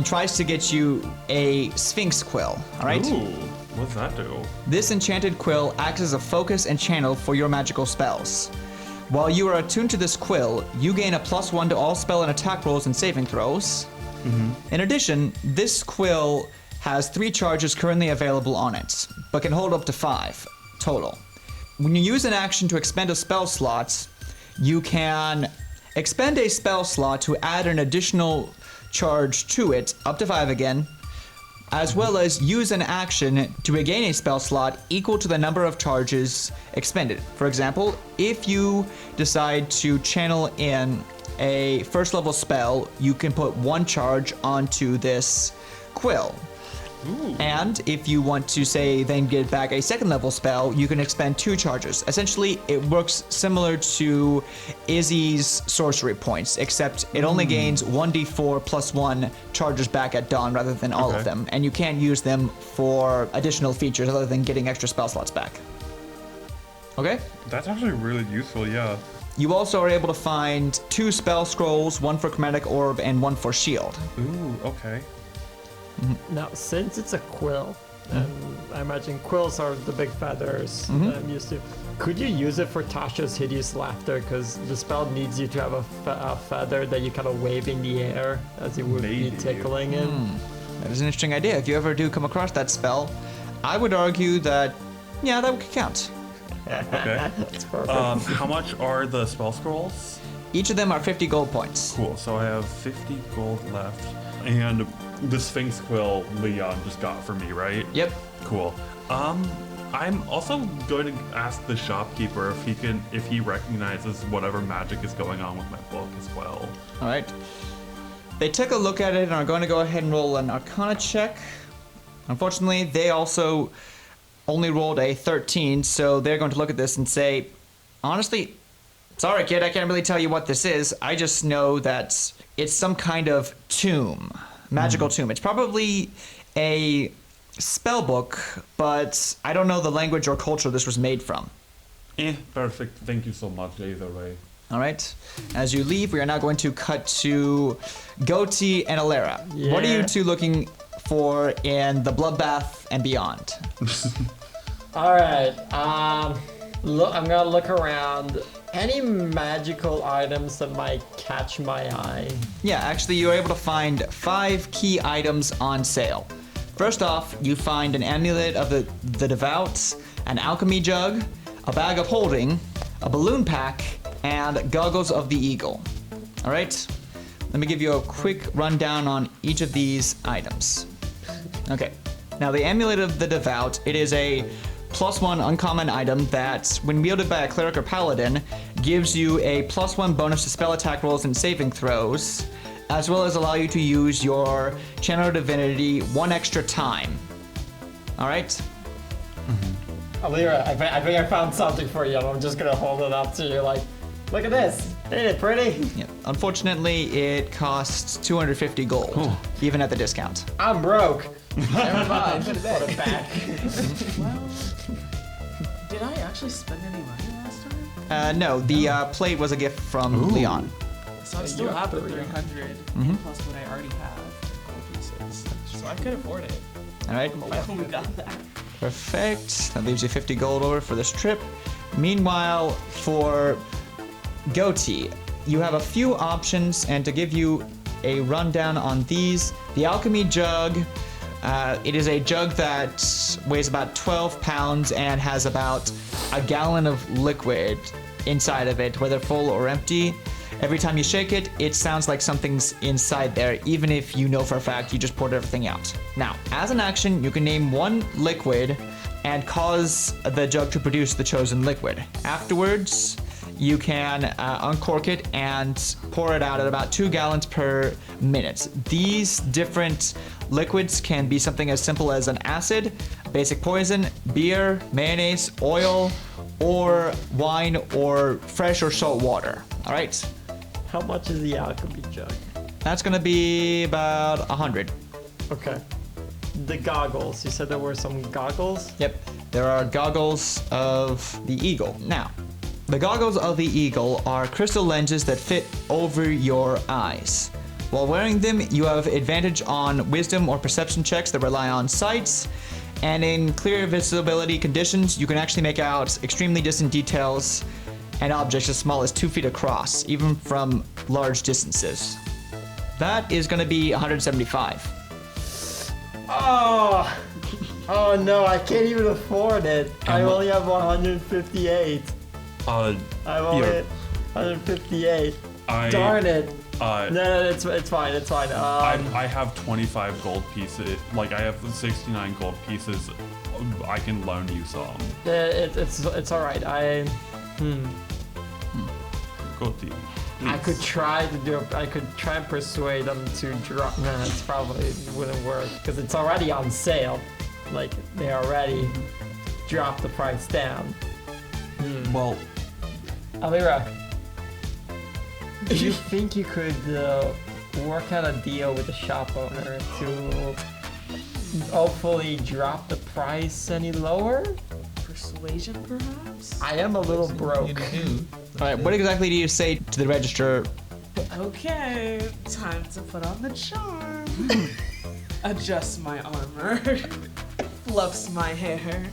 tries to get you a Sphinx quill. All right. Ooh, what's that do? This enchanted quill acts as a focus and channel for your magical spells. While you are attuned to this quill, you gain a +1 to all spell and attack rolls and saving throws. In addition, this quill has 3 charges currently available on it, but can hold up to 5 total. When you use an action to expend a spell slot, you can expend a spell slot to add an additional charge to it, up to 5 again, as well as use an action to regain a spell slot equal to the number of charges expended. For example, if you decide to channel in a first level spell, you can put 1 charge onto this quill. And if you want to say then get back a second level spell, you can expend 2 charges. Essentially, it works similar to Izzy's sorcery points, except it only gains 1d4 plus 1 charges back at dawn rather than all of them. And you can't use them for additional features other than getting extra spell slots back. Okay? That's actually really useful, yeah. You also are able to find 2 spell scrolls, 1 for chromatic orb and 1 for shield. Ooh, okay. Now, since it's a quill, and I imagine quills are the big feathers that I'm used to, could you use it for Tasha's hideous laughter? Because the spell needs you to have a feather that you kind of wave in the air as you would be tickling it. That is an interesting idea. If you ever do come across that spell, I would argue that, yeah, that could count. Okay. That's perfect. How much are the spell scrolls? Each of them are 50 gold points. Cool, so I have 50 gold left. And the Sphinx Quill Leon just got for me, right? Yep. Cool. I'm also going to ask the shopkeeper if he recognizes whatever magic is going on with my book as well. All right. They took a look at it and are going to go ahead and roll an Arcana check. Unfortunately, they also only rolled a 13, so they're going to look at this and say, honestly, sorry, kid, I can't really tell you what this is. I just know that it's some kind of tomb, magical tomb. It's probably a spell book, but I don't know the language or culture this was made from. Perfect. Thank you so much, either way. All right. As you leave, we are now going to cut to Goatee and Alera. Yeah. What are you two looking for in the bloodbath and beyond? All right. Look, I'm gonna look around. Any magical items that might catch my eye? Yeah, actually, you were able to find 5 key items on sale. First off, you find an amulet of the devout, an alchemy jug, a bag of holding, a balloon pack, and goggles of the eagle. All right? Let me give you a quick rundown on each of these items. Okay. Now, the amulet of the devout, it is a +1 uncommon item that, when wielded by a cleric or paladin, gives you a +1 bonus to spell attack rolls and saving throws, as well as allow you to use your channel divinity 1 extra time. All right? Alira, I think I found something for you, and I'm just gonna hold it up to you like, look at this. Ain't it pretty? Yeah. Unfortunately, it costs 250 gold, even at the discount. I'm broke. Never mind. Put it back. Well, did I actually spend any money last time? No, the plate was a gift from Leon. So I still you have have the 300. 300 plus what I already have gold pieces. So I could afford it. All right. If I only got that. Perfect. That leaves you 50 gold over for this trip. Meanwhile, for Goatee, you have a few options, and to give you a rundown on these, the alchemy jug. It is a jug that weighs about 12 pounds and has about a gallon of liquid inside of it, whether full or empty. Every time you shake it, it sounds like something's inside there, even if you know for a fact you just poured everything out. Now, as an action, you can name 1 liquid and cause the jug to produce the chosen liquid. Afterwards, you can uncork it and pour it out at about 2 gallons per minute. These different liquids can be something as simple as an acid, basic poison, beer, mayonnaise, oil, or wine, or fresh or salt water. All right? How much is the alchemy jug? That's gonna be about 100. Okay. The goggles. You said there were some goggles? Yep, there are goggles of the eagle. Now, the goggles of the eagle are crystal lenses that fit over your eyes. While wearing them, you have advantage on wisdom or perception checks that rely on sights, and in clear visibility conditions, you can actually make out extremely distant details and objects as small as 2 feet across, even from large distances. That is going to be 175. Oh no, I can't even afford it. I only have 158. I have only 158. Darn it. No, it's fine. It's fine. I have 25 gold pieces. Like, I have 69 gold pieces. I can loan you some. It's all right. Goti. I could try to do it. I could try and persuade them to drop. No, it's probably wouldn't work because it's already on sale. Like they already dropped the price down. Well, Alira, do you think you could work out a deal with the shop owner to hopefully drop the price any lower? Persuasion, perhaps? I am a little You broke. do. All right, what exactly do you say to the register? Okay, time to put on the charm. Adjust my armor. Fluffs my hair.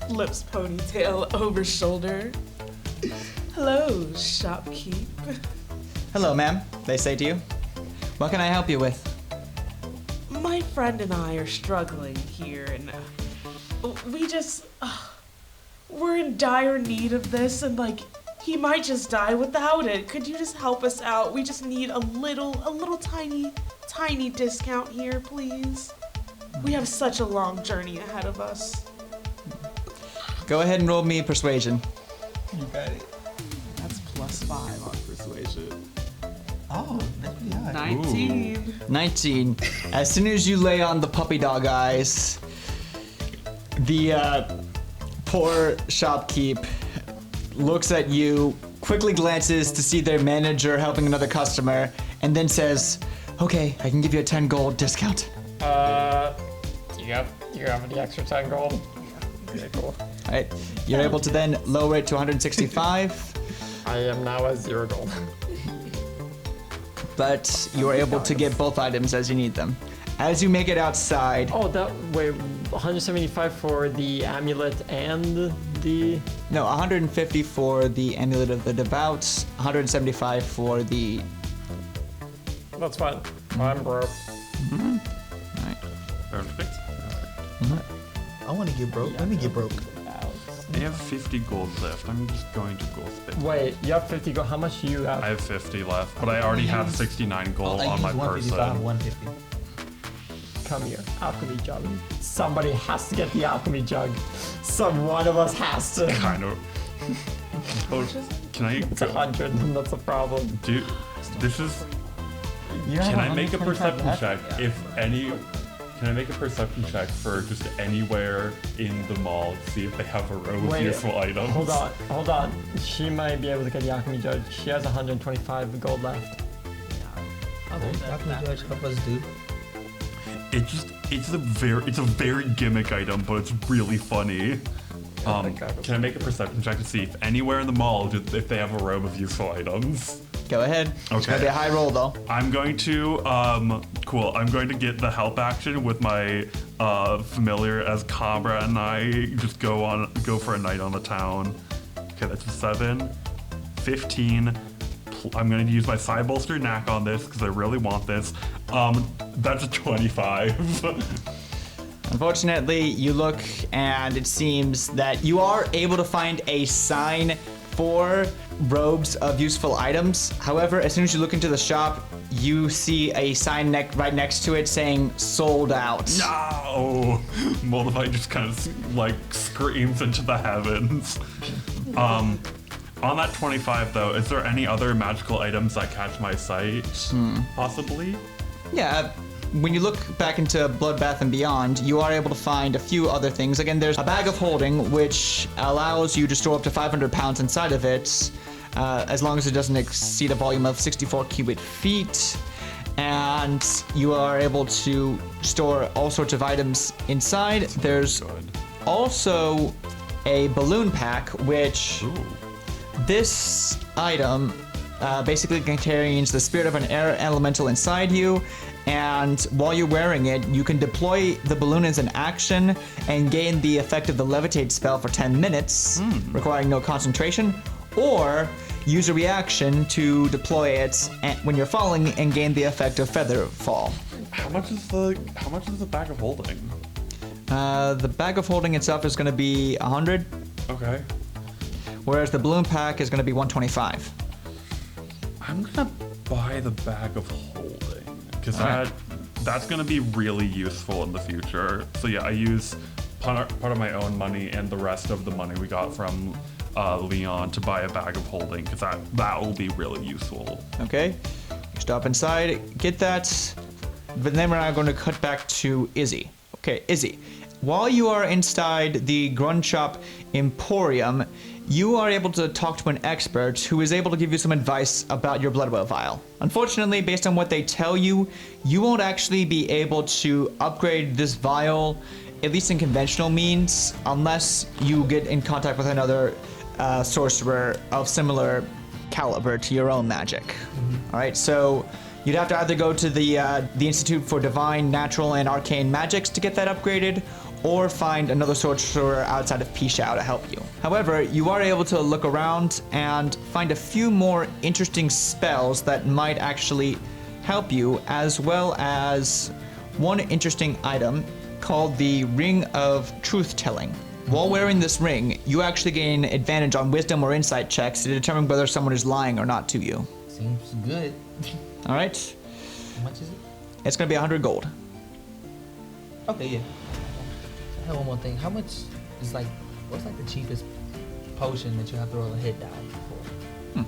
Flips ponytail over shoulder. Hello, shopkeep. Hello, ma'am, they say to you. What can I help you with? My friend and I are struggling here, and we just we're in dire need of this, and like he might just die without it. Could you just help us out? We just need a little tiny discount here, please. We have such a long journey ahead of us. Go ahead and roll me persuasion. You got it. That's +5 on persuasion. Oh, that's pretty high. 19. 19. As soon as you lay on the puppy dog eyes, the poor shopkeep looks at you, quickly glances to see their manager helping another customer, and then says, "Okay, I can give you a 10 gold discount." Do you have any extra 10 gold? Okay, cool. All right, you're able to then lower it to 165, I am now at 0 gold. but you are able to get both items as you need them. As you make it outside, Oh, wait, 175 for the amulet and the. no, 150 for the Amulet of the Devout, 175 for the. That's fine. I'm broke. All right. perfect. I want to get broke. Let me get broke. I have 50 gold left. I'm just going to go spend. Wait, you have 50 gold. How much do you have? I have 50 left, but I already have 69 gold I on my use 155, person. 150. 150. Come here, alchemy jug. Somebody has to get the alchemy jug. One of us has to. Kind of. Oh, can I It's 100, and that's a problem. do? This is. You have Can I make a 125 perception left? check? Yeah. If any. Can I make a perception check for just anywhere in the mall to see if they have a row of Wait, useful items? Hold on. She might be able to get the alchemy jug. She has 125 gold left. How can you judge help us, dude? It's a very gimmick item, but it's really funny. Can I make a perception check to see if anywhere in the mall if they have a row of useful items? Go ahead. It's gonna be a high roll though. I'm going to cool. I'm going to get the help action with my familiar as Cabra, and I just go for a night on the town. Okay, that's a 7, 15. I'm going to use my side bolster knack on this because I really want this. That's a 25. Unfortunately, you look and it seems that you are able to find a sign for robes of useful items. However, as soon as you look into the shop, you see a sign right next to it saying "sold out." No! Moldavite just kind of like screams into the heavens. On that 25 though, is there any other magical items that catch my sight? Possibly? Yeah. When you look back into Bloodbath and Beyond, you are able to find a few other things. Again, there's a bag of holding, which allows you to store up to 500 pounds inside of it, as long as it doesn't exceed a volume of 64 cubic feet. And you are able to store all sorts of items inside. There's Good. also a balloon pack, which Ooh. this item basically contains the spirit of an air elemental inside you, and while you're wearing it, you can deploy the balloon as an action and gain the effect of the levitate spell for 10 minutes, requiring no concentration, or use a reaction to deploy it when you're falling and gain the effect of feather fall. How much is the bag of holding? The bag of holding itself is going to be 100, Okay. whereas the balloon pack is going to be 125. I'm gonna buy the bag of holding because Alright. that's gonna be really useful in the future. So yeah, I use part of my own money and the rest of the money we got from Leon to buy a bag of holding, because that will be really useful. Okay. Stop inside, get that. But then we're now going to cut back to Izzy. Okay, Izzy. While you are inside the Grun Shop Emporium, you are able to talk to an expert who is able to give you some advice about your blood well vial. Unfortunately, based on what they tell you, you won't actually be able to upgrade this vial, at least in conventional means, unless you get in contact with another sorcerer of similar caliber to your own magic. All right, so you'd have to either go to the Institute for Divine, Natural, and Arcane Magics to get that upgraded, or find another sorcerer outside of Pishou to help you. However, you are able to look around and find a few more interesting spells that might actually help you, as well as one interesting item called the Ring of Truth-Telling. While wearing this ring, you actually gain advantage on wisdom or insight checks to determine whether someone is lying or not to you. Seems good. All right? How much is it? It's gonna be 100 gold. Okay, yeah. I have one more thing. How much is what's the cheapest potion that you have to roll a hit die for?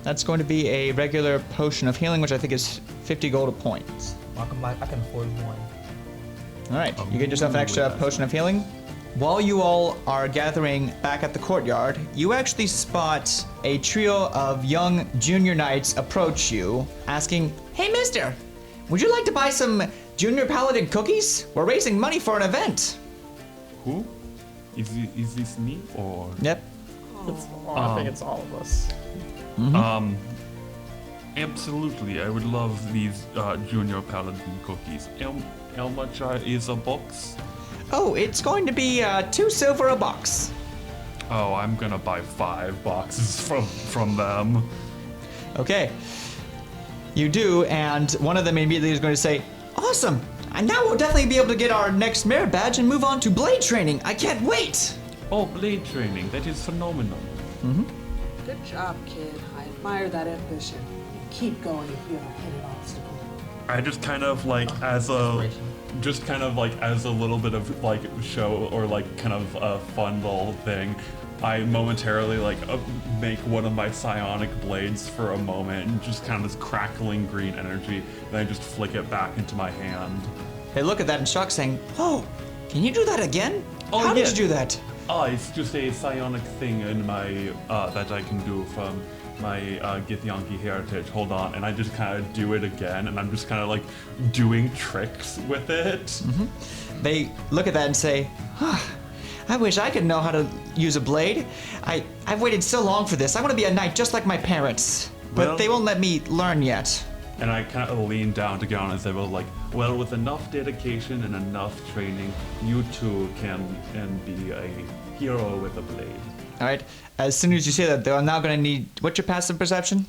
That's going to be a regular potion of healing, which I think is 50 gold a point. I can afford one. All right, you get yourself an extra potion of healing. While you all are gathering back at the courtyard, you actually spot a trio of young junior knights approach you, asking, "Hey, mister, would you like to buy some junior paladin cookies? We're raising money for an event." Who? Is this me or? Yep. I think it's all of us. Absolutely. I would love these junior paladin cookies. How much is a box? Oh, it's going to be 2 silver a box. Oh, I'm gonna buy 5 boxes from them. Okay. You do, and one of them immediately is going to say, "Awesome! And now we'll definitely be able to get our next merit badge and move on to blade training. I can't wait!" Oh, blade training. That is phenomenal. Good job, kid. I admire that ambition. Keep going if you ever hit an obstacle. I just kind of as a little bit of show or kind of a fun little thing, I momentarily make one of my psionic blades for a moment and just kind of this crackling green energy, then I just flick it back into my hand. They look at that in shock, saying, "Oh, can you do that again? Oh, How yeah. did you do that?" Oh, it's just a psionic thing in my that I can do from my Githyanki heritage. Hold on, and I just kind of do it again, and I'm just kind of doing tricks with it. They look at that and say, "I wish I could know how to use a blade. I've waited so long for this. I want to be a knight just like my parents. But Well- they won't let me learn yet." And I kind of lean down to get on and say, well, with enough dedication and enough training, you too can be a hero with a blade. All right. As soon as you say that, they're now going to need, what's your passive perception?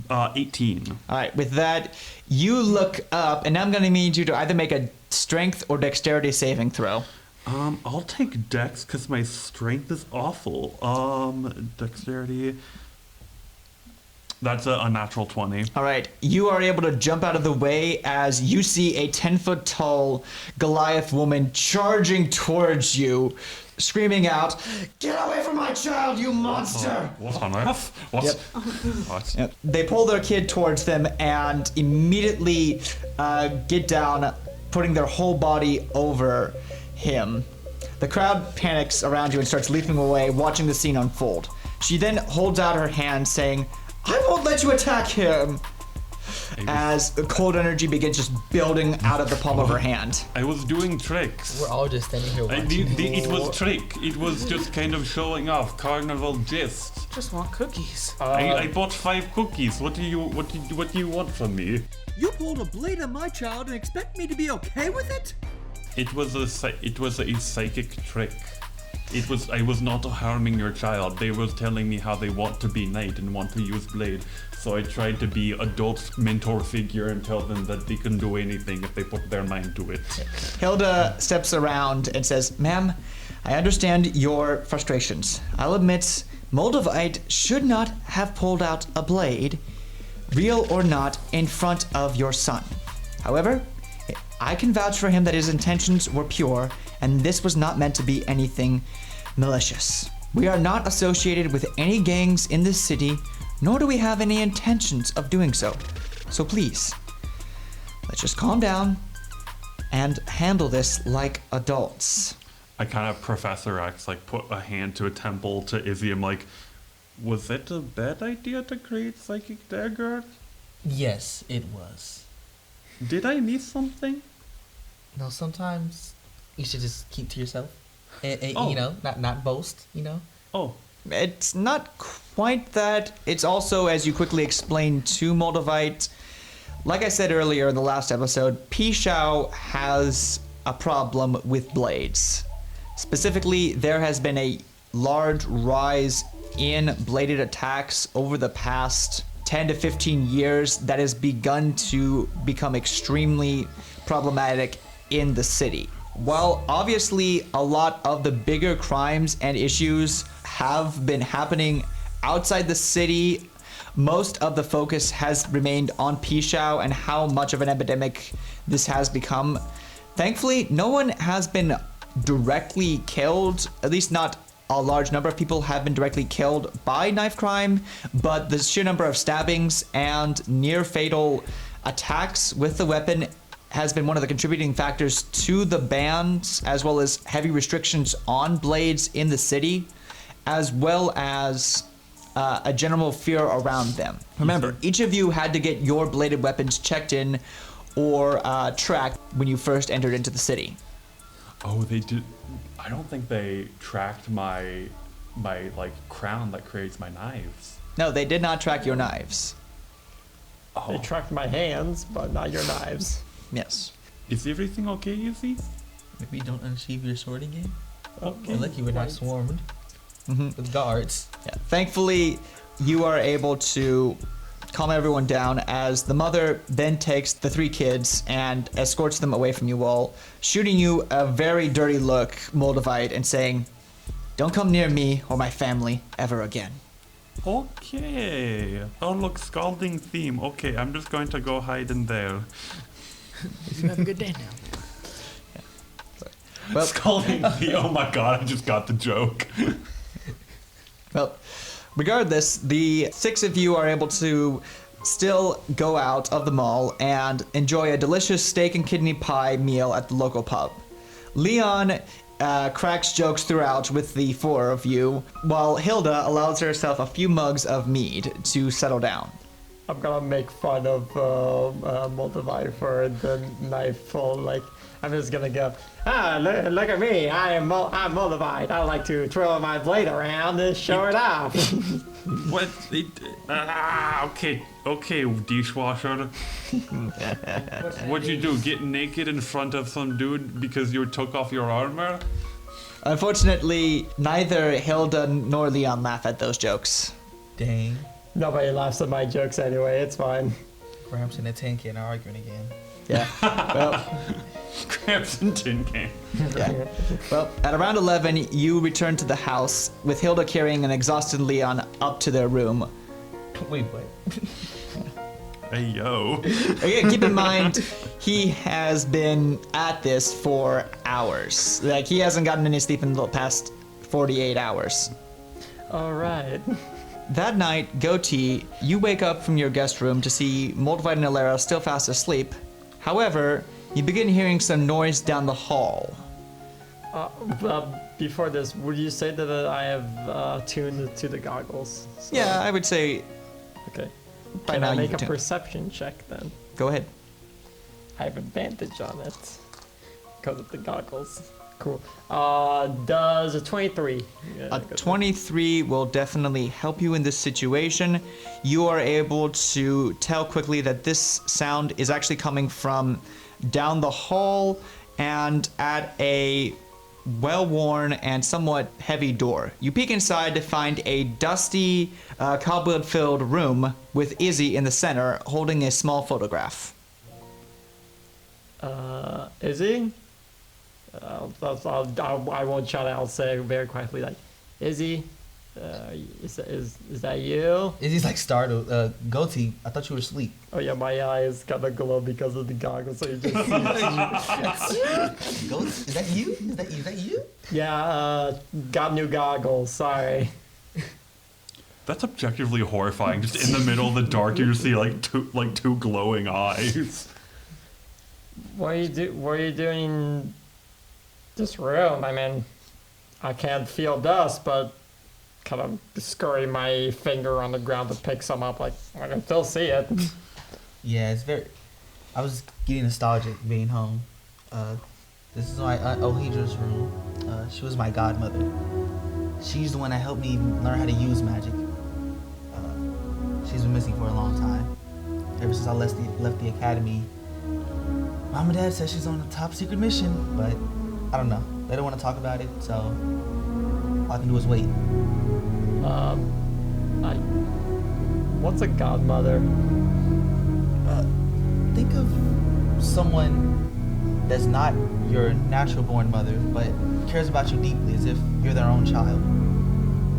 18. All right. With that, you look up, and I'm going to need you to either make a strength or dexterity saving throw. I'll take dex because my strength is awful. Dexterity. That's a natural 20. All right. You are able to jump out of the way as you see a 10-foot tall Goliath woman charging towards you, screaming out, "Get away from my child, you monster!" What on earth? What? Yep. What? Yep. They pull their kid towards them and immediately get down, putting their whole body over him. The crowd panics around you and starts leaping away, watching the scene unfold. She then holds out her hand, saying, "I won't let you attack him!" As the cold energy begins just building out of the palm of her hand. I was doing tricks. We're all just standing here watching. It was trick. It was just kind of showing off, carnival gist. Just want cookies. I bought 5 cookies. What do you want from me? You pulled a blade on my child and expect me to be okay with it? It was a psychic trick. I was not harming your child. They were telling me how they want to be knight and want to use blade. So I tried to be adult mentor figure and tell them that they can do anything if they put their mind to it. Hilda steps around and says, "Ma'am, I understand your frustrations. I'll admit, Moldavite should not have pulled out a blade, real or not, in front of your son. However, I can vouch for him that his intentions were pure, and this was not meant to be anything malicious. We are not associated with any gangs in this city, nor do we have any intentions of doing so. So please, let's just calm down and handle this like adults. I kind of Professor X, like, put a hand to a temple to Izzy. I'm like, was it a bad idea to create psychic dagger? Yes, it was. Did I miss something? No, sometimes you should just keep to yourself. And Oh. you know, not boast, you know? Oh, It's not quite that. It's also, as you quickly explained to Moldavite, like I said earlier in the last episode, Pishou has a problem with blades. Specifically, there has been a large rise in bladed attacks over the past 10 to 15 years that has begun to become extremely problematic in the city. While obviously a lot of the bigger crimes and issues have been happening outside the city, most of the focus has remained on Pishou and how much of an epidemic this has become. Thankfully, no one has been directly killed, at least not a large number of people have been directly killed by knife crime, but the sheer number of stabbings and near fatal attacks with the weapon has been one of the contributing factors to the bans, as well as heavy restrictions on blades in the city, as well as a general fear around them. Remember, each of you had to get your bladed weapons checked in or tracked when you first entered into the city. oh, they did. I don't think they tracked my like crown that creates my knives. No, they did not track your knives. They tracked my hands, but not your knives. Yes. Is everything okay, Izzy? Maybe don't unsheathe your sword again. Okay. We're lucky we're not swarmed with guards. Yeah. Thankfully, you are able to calm everyone down as the mother then takes the three kids and escorts them away from you all, shooting you a very dirty look, Moldavite, and saying, "Don't come near me or my family ever again." Okay. Oh, look, scalding theme. Okay, I'm just going to go hide in there. You have a good day now. Well, Scalding theme. Oh my god, I just got the joke. Well, regardless, the six of you are able to still go out of the mall and enjoy a delicious steak and kidney pie meal at the local pub. Leon cracks jokes throughout with the four of you, while Hilda allows herself a few mugs of mead to settle down. I'm gonna make fun of Moldavite for the knife full. Like, I'm just gonna go, look at me, I'm Moldavite. I like to throw my blade around and show it off. What? Okay, dishwasher. What'd you do? Get naked in front of some dude because you took off your armor? Unfortunately, neither Hilda nor Leon laugh at those jokes. Dang. Nobody laughs at my jokes anyway, it's fine. Gramps and the Tin Can are arguing again. Yeah. Well, Cramps and tin can. yeah. Well, at around 11, you return to the house with Hilda carrying an exhausted Leon up to their room. Wait, what? Hey, yo. Again, keep in mind, he has been at this for hours. Like, he hasn't gotten any sleep in the past 48 hours. Alright. That night, Goatee, you wake up from your guest room to see Moldavite and Alara still fast asleep. However, you begin hearing some noise down the hall. Before this, would you say that I have tuned to the goggles? So- Yeah, I would say Okay. by Can now I you make a can. perception check then? Go ahead. I have advantage on it because of the goggles. Cool. Does a 23? Yeah, A go 23 will definitely help you in this situation. You are able to tell quickly that this sound is actually coming from down the hall and at a well-worn and somewhat heavy door. You peek inside to find a dusty, cobweb-filled room with Izzy in the center holding a small photograph. Is he? I won't shout out. I'll say very quietly, like, Izzy, Is that you? Izzy's like startled. Goatee, I thought you were asleep. Oh yeah, my eyes kind of glow because of the goggles. So you just see. Goatee, is that you? Is that you? Yeah, got new goggles. Sorry. That's objectively horrifying. Just in the middle of the dark, you see like two glowing eyes. What are you doing in this room? I mean, I can't feel dust, but kind of scurry my finger on the ground to pick some up. Like I can still see it. Yeah, it's very. I was getting nostalgic being home. This is my Aunt Ohidra's room. She was my godmother. She's the one that helped me learn how to use magic. She's been missing for a long time. Ever since I left the academy. Mom and Dad said she's on a top secret mission, but I don't know. They don't want to talk about it, so all I can do is wait. What's a godmother? Think of someone that's not your natural born mother, but cares about you deeply as if you're their own child.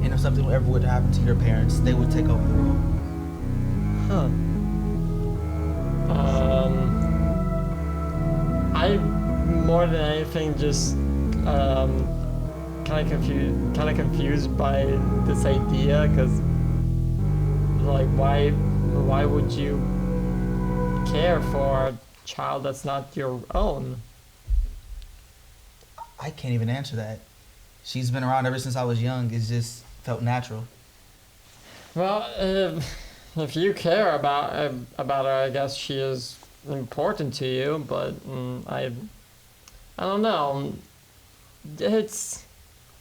And if something ever would happen to your parents, they would take over the world. Huh. I more than anything just kind of confused by this idea, because like why would you care for a child that's not your own? I can't even answer that. She's been around ever since I was young. It just felt natural. Well, if you care about her, I guess she is important to you. But I don't know. It's,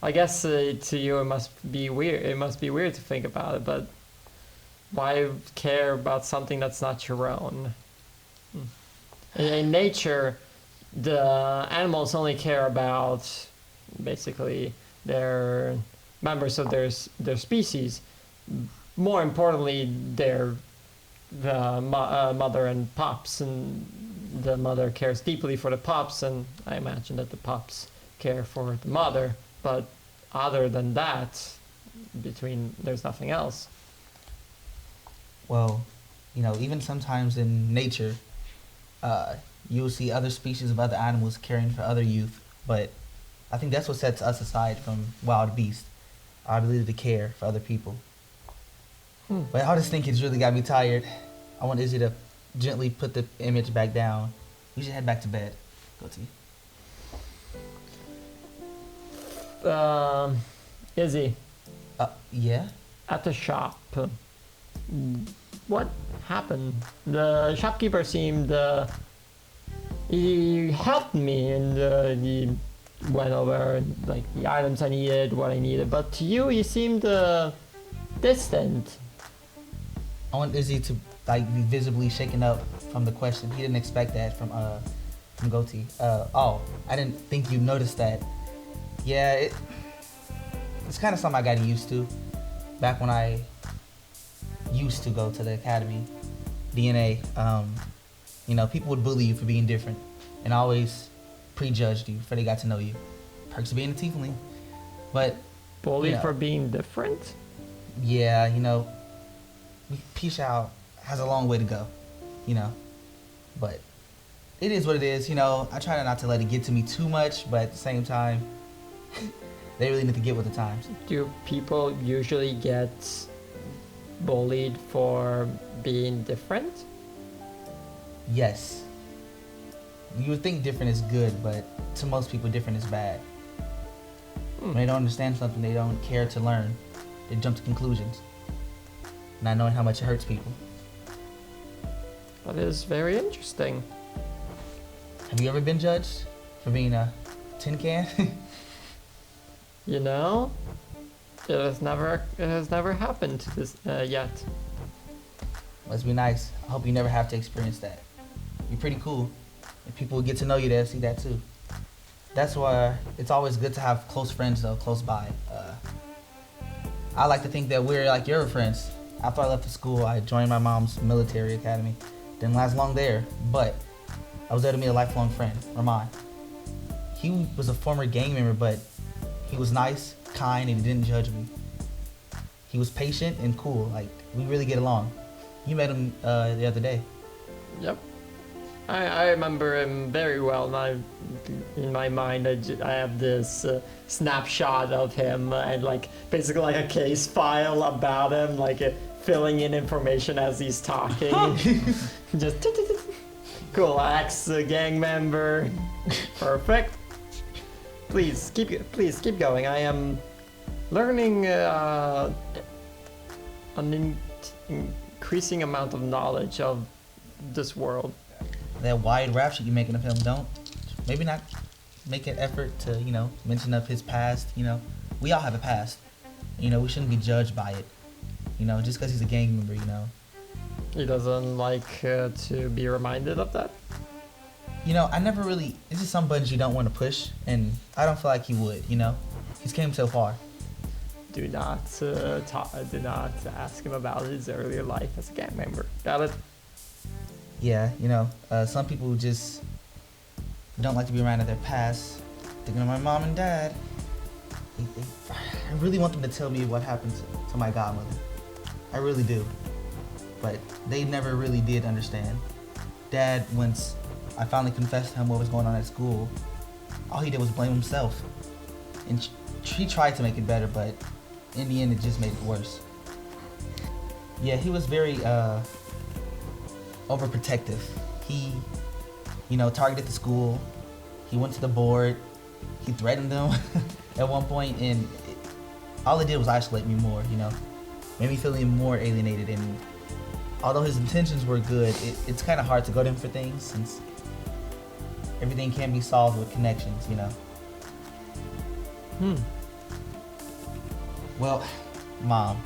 I guess to you it must be weird. It must be weird to think about it. But why care about something that's not your own? In nature, the animals only care about basically their members of their species. More importantly, the mother and pups, and the mother cares deeply for the pups, and I imagine that the pups care for the mother. But other than that, there's nothing else. Well, even sometimes in nature, you'll see other species of other animals caring for other youth, but I think that's what sets us aside from wild beasts, our ability to care for other people. But all this thinking's really got me tired. I want Izzy to gently put the image back down. We should head back to bed. Go to Izzy. Yeah? At the shop. What happened? The shopkeeper seemed, he helped me, and he went over like the items I needed, what I needed. But to you, he seemed distant. I want Izzy to be visibly shaken up from the question. He didn't expect that from Goatee. I didn't think you noticed that. Yeah, it's kind of something I got used to. Back when I used to go to the academy, DNA, people would bully you for being different, and always prejudged you before they got to know you. Perks of being a tiefling. But bullied for being different? Yeah, Pishou has a long way to go, but it is what it is. I try not to let it get to me too much, but at the same time, they really need to get with the times. Do people usually get bullied for being different? Yes. You would think different is good, but to most people, different is bad. When they don't understand something, they don't care to learn. They jump to conclusions, not knowing how much it hurts people. That is very interesting. Have you ever been judged for being a tin can? It has never happened to this yet. Must be nice. I hope you never have to experience that. You're pretty cool. If people get to know you, they'll see that too. That's why it's always good to have close friends though, close by. I like to think that we're like your friends. After I left the school, I joined my mom's military academy. Didn't last long there, but I was there to meet a lifelong friend, Ramon. He was a former gang member, but he was nice, kind, and he didn't judge me. he was patient and cool. Like, we really get along. You met him the other day. Yep. I remember him very well. And in my mind, I have this snapshot of him and like basically like a case file about him, like filling in information as he's talking. Just cool, ex-gang member. Perfect. Please keep going. I am learning an increasing amount of knowledge of this world. That wide rap shit you making of him, don't maybe not make an effort to, mention of his past. We all have a past. We shouldn't be judged by it. Just because he's a gang member, He doesn't like to be reminded of that. I never really, it's just some buttons you don't want to push, and I don't feel like he would, He's came so far. Do not ask him about his earlier life as a gang member. Got it? Yeah, some people just don't like to be reminded of their past. Thinking of my mom and dad. I really want them to tell me what happened to my godmother. I really do. But they never really did understand. Dad, once I finally confessed to him what was going on at school, all he did was blame himself. And he tried to make it better, but in the end it just made it worse. Yeah, he was very overprotective. He, targeted the school. He went to the board. He threatened them at one point, and all it did was isolate me more, made me feel even more alienated. And although his intentions were good, it's kind of hard to go to him for things since everything can be solved with connections, Well, Mom,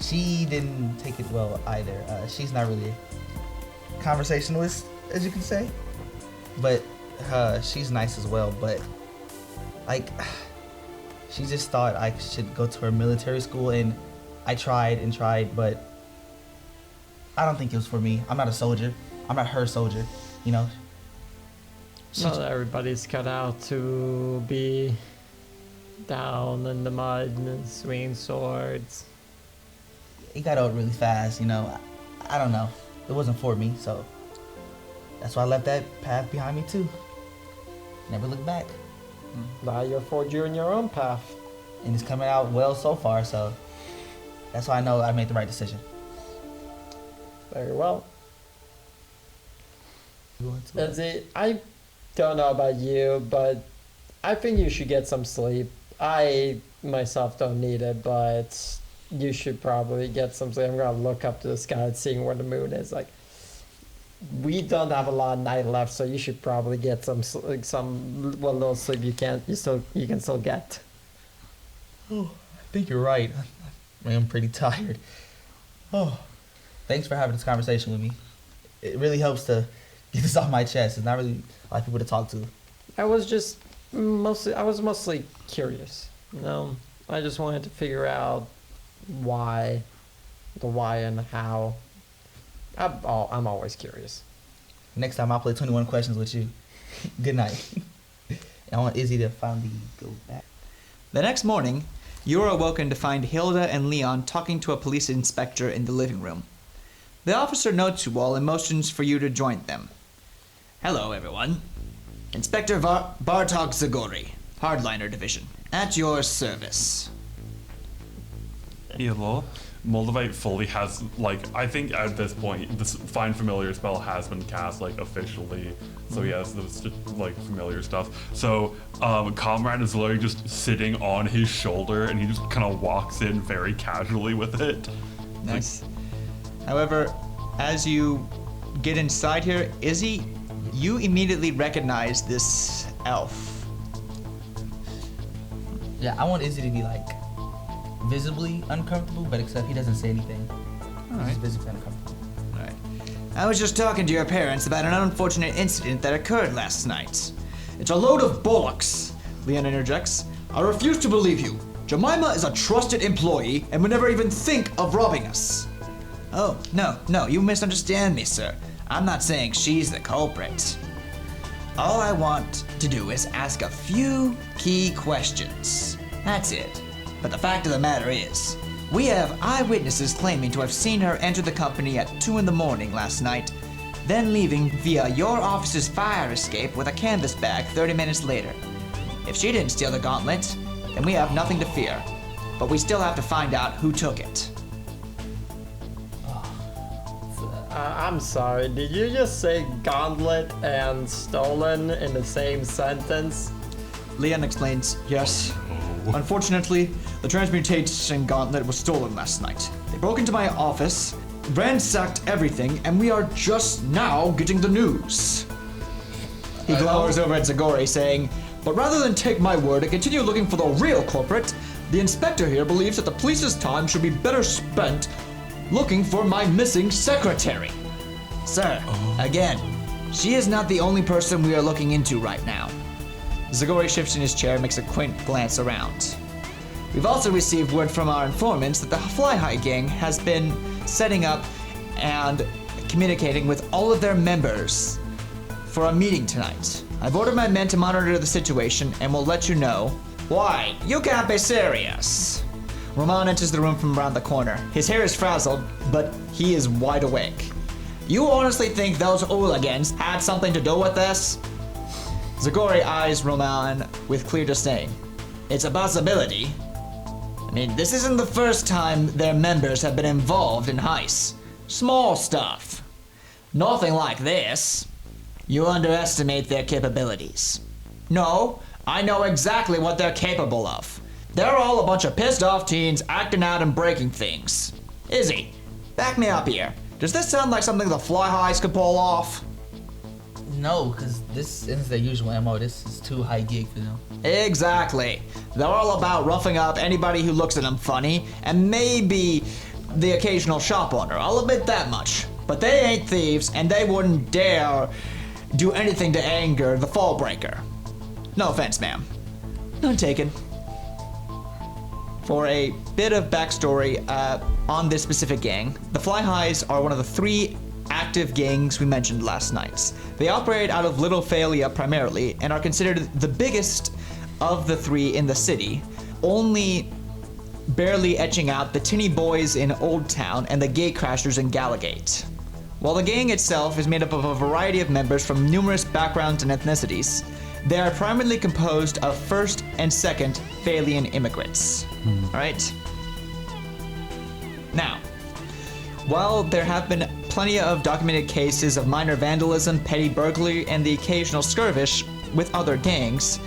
she didn't take it well either. She's not really a conversationalist, as you can say, but she's nice as well. But she just thought I should go to her military school, and I tried and tried, but I don't think it was for me. I'm not a soldier. I'm not her soldier, Not everybody's cut out to be down in the mud and swinging swords. It got old really fast, I don't know. It wasn't for me, so that's why I left that path behind me too. Never looked back. Now you're forging your own path. And it's coming out well so far, so that's why I know I made the right decision. Very well. Lindsay, I don't know about you, but I think you should get some sleep. I myself don't need it, but you should probably get some sleep. I'm gonna look up to the sky and seeing where the moon is. Like, we don't have a lot of night left, so you should probably get some little sleep you can still get. Oh, I think you're right. I am pretty tired. Oh, thanks for having this conversation with me. It really helps to get this off my chest. There's not really a lot of people to talk to. I was mostly curious. I just wanted to figure out the why and how. I'm always curious. Next time I'll play 21 questions with you. Good night. I want Izzy to finally go back. The next morning, you are awoken to find Hilda and Leon talking to a police inspector in the living room. The officer notes you all and motions for you to join them. Hello, everyone. Inspector Bartok Zagori, Hardliner Division, at your service. Hello. Moldavite fully has, I think at this point, this Find Familiar spell has been cast, officially. So he has this, familiar stuff. So, Comrade is literally just sitting on his shoulder, and he just kind of walks in very casually with it. Nice. However, as you get inside here, Izzy, you immediately recognize this elf. Yeah, I want Izzy to be, visibly uncomfortable, but except he doesn't say anything. Alright. He's visibly uncomfortable. Alright. I was just talking to your parents about an unfortunate incident that occurred last night. It's a load of bollocks, Leon interjects. I refuse to believe you. Jemima is a trusted employee and would never even think of robbing us. Oh, no, you misunderstand me, sir. I'm not saying she's the culprit. All I want to do is ask a few key questions. That's it. But the fact of the matter is, We have eyewitnesses claiming to have seen her enter the company at 2 in the morning last night, then leaving via your office's fire escape with a canvas bag 30 minutes later. If she didn't steal the gauntlet, then we have nothing to fear. But we still have to find out who took it. I'm sorry, did you just say gauntlet and stolen in the same sentence? Leon explains, yes. Unfortunately, the transmutation gauntlet was stolen last night. They broke into my office, ransacked everything, and we are just now getting the news. He glowers over at Zagori, saying, but rather than take my word and continue looking for the real culprit, the inspector here believes that the police's time should be better spent looking for my missing secretary. Sir, again, she is not the only person we are looking into right now. Zagori shifts in his chair and makes a quaint glance around. We've also received word from our informants that the Fly High gang has been setting up and communicating with all of their members for a meeting tonight. I've ordered my men to monitor the situation and will let you know. Why, you can't be serious. Roman enters the room from around the corner. His hair is frazzled, but he is wide awake. You honestly think those hooligans had something to do with this? Zagori eyes Roman with clear disdain. It's a possibility. I mean, this isn't the first time their members have been involved in heists. Small stuff. Nothing like this. You underestimate their capabilities. No, I know exactly what they're capable of. They're all a bunch of pissed off teens acting out and breaking things. Izzy, back me up here. Does this sound like something the Fly Highs could pull off? No, because this isn't their usual MO. This is too high gig for them. Exactly. They're all about roughing up anybody who looks at them funny, and maybe the occasional shop owner. I'll admit that much. But they ain't thieves, and they wouldn't dare do anything to anger the Fallbreaker. No offense, ma'am. None taken. For a bit of backstory on this specific gang, the Fly Highs are one of the 3 active gangs we mentioned last night. They operate out of Little Feylia primarily and are considered the biggest of the 3 in the city, only barely etching out the Tinny Boys in Old Town and the Gatecrashers in Galagate. While the gang itself is made up of a variety of members from numerous backgrounds and ethnicities, they are primarily composed of first and second Feylian immigrants. Alright? Now, while there have been plenty of documented cases of minor vandalism, petty burglary, and the occasional skirmish with other gangs,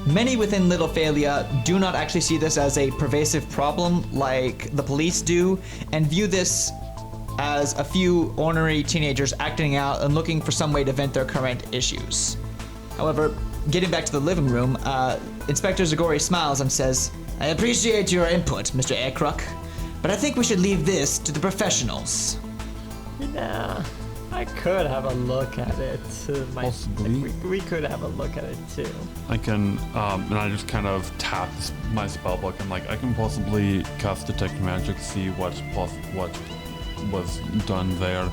many within Little Feylia do not actually see this as a pervasive problem like the police do, and view this as a few ornery teenagers acting out and looking for some way to vent their current issues. However, getting back to the living room, Inspector Zagori smiles and says, I appreciate your input, Mr. Aircruck, but I think we should leave this to the professionals. Yeah, I could have a look at it. Possibly. We could have a look at it too. I can, and I just kind of tap my spellbook and I can possibly cast Detect Magic, see what was done there.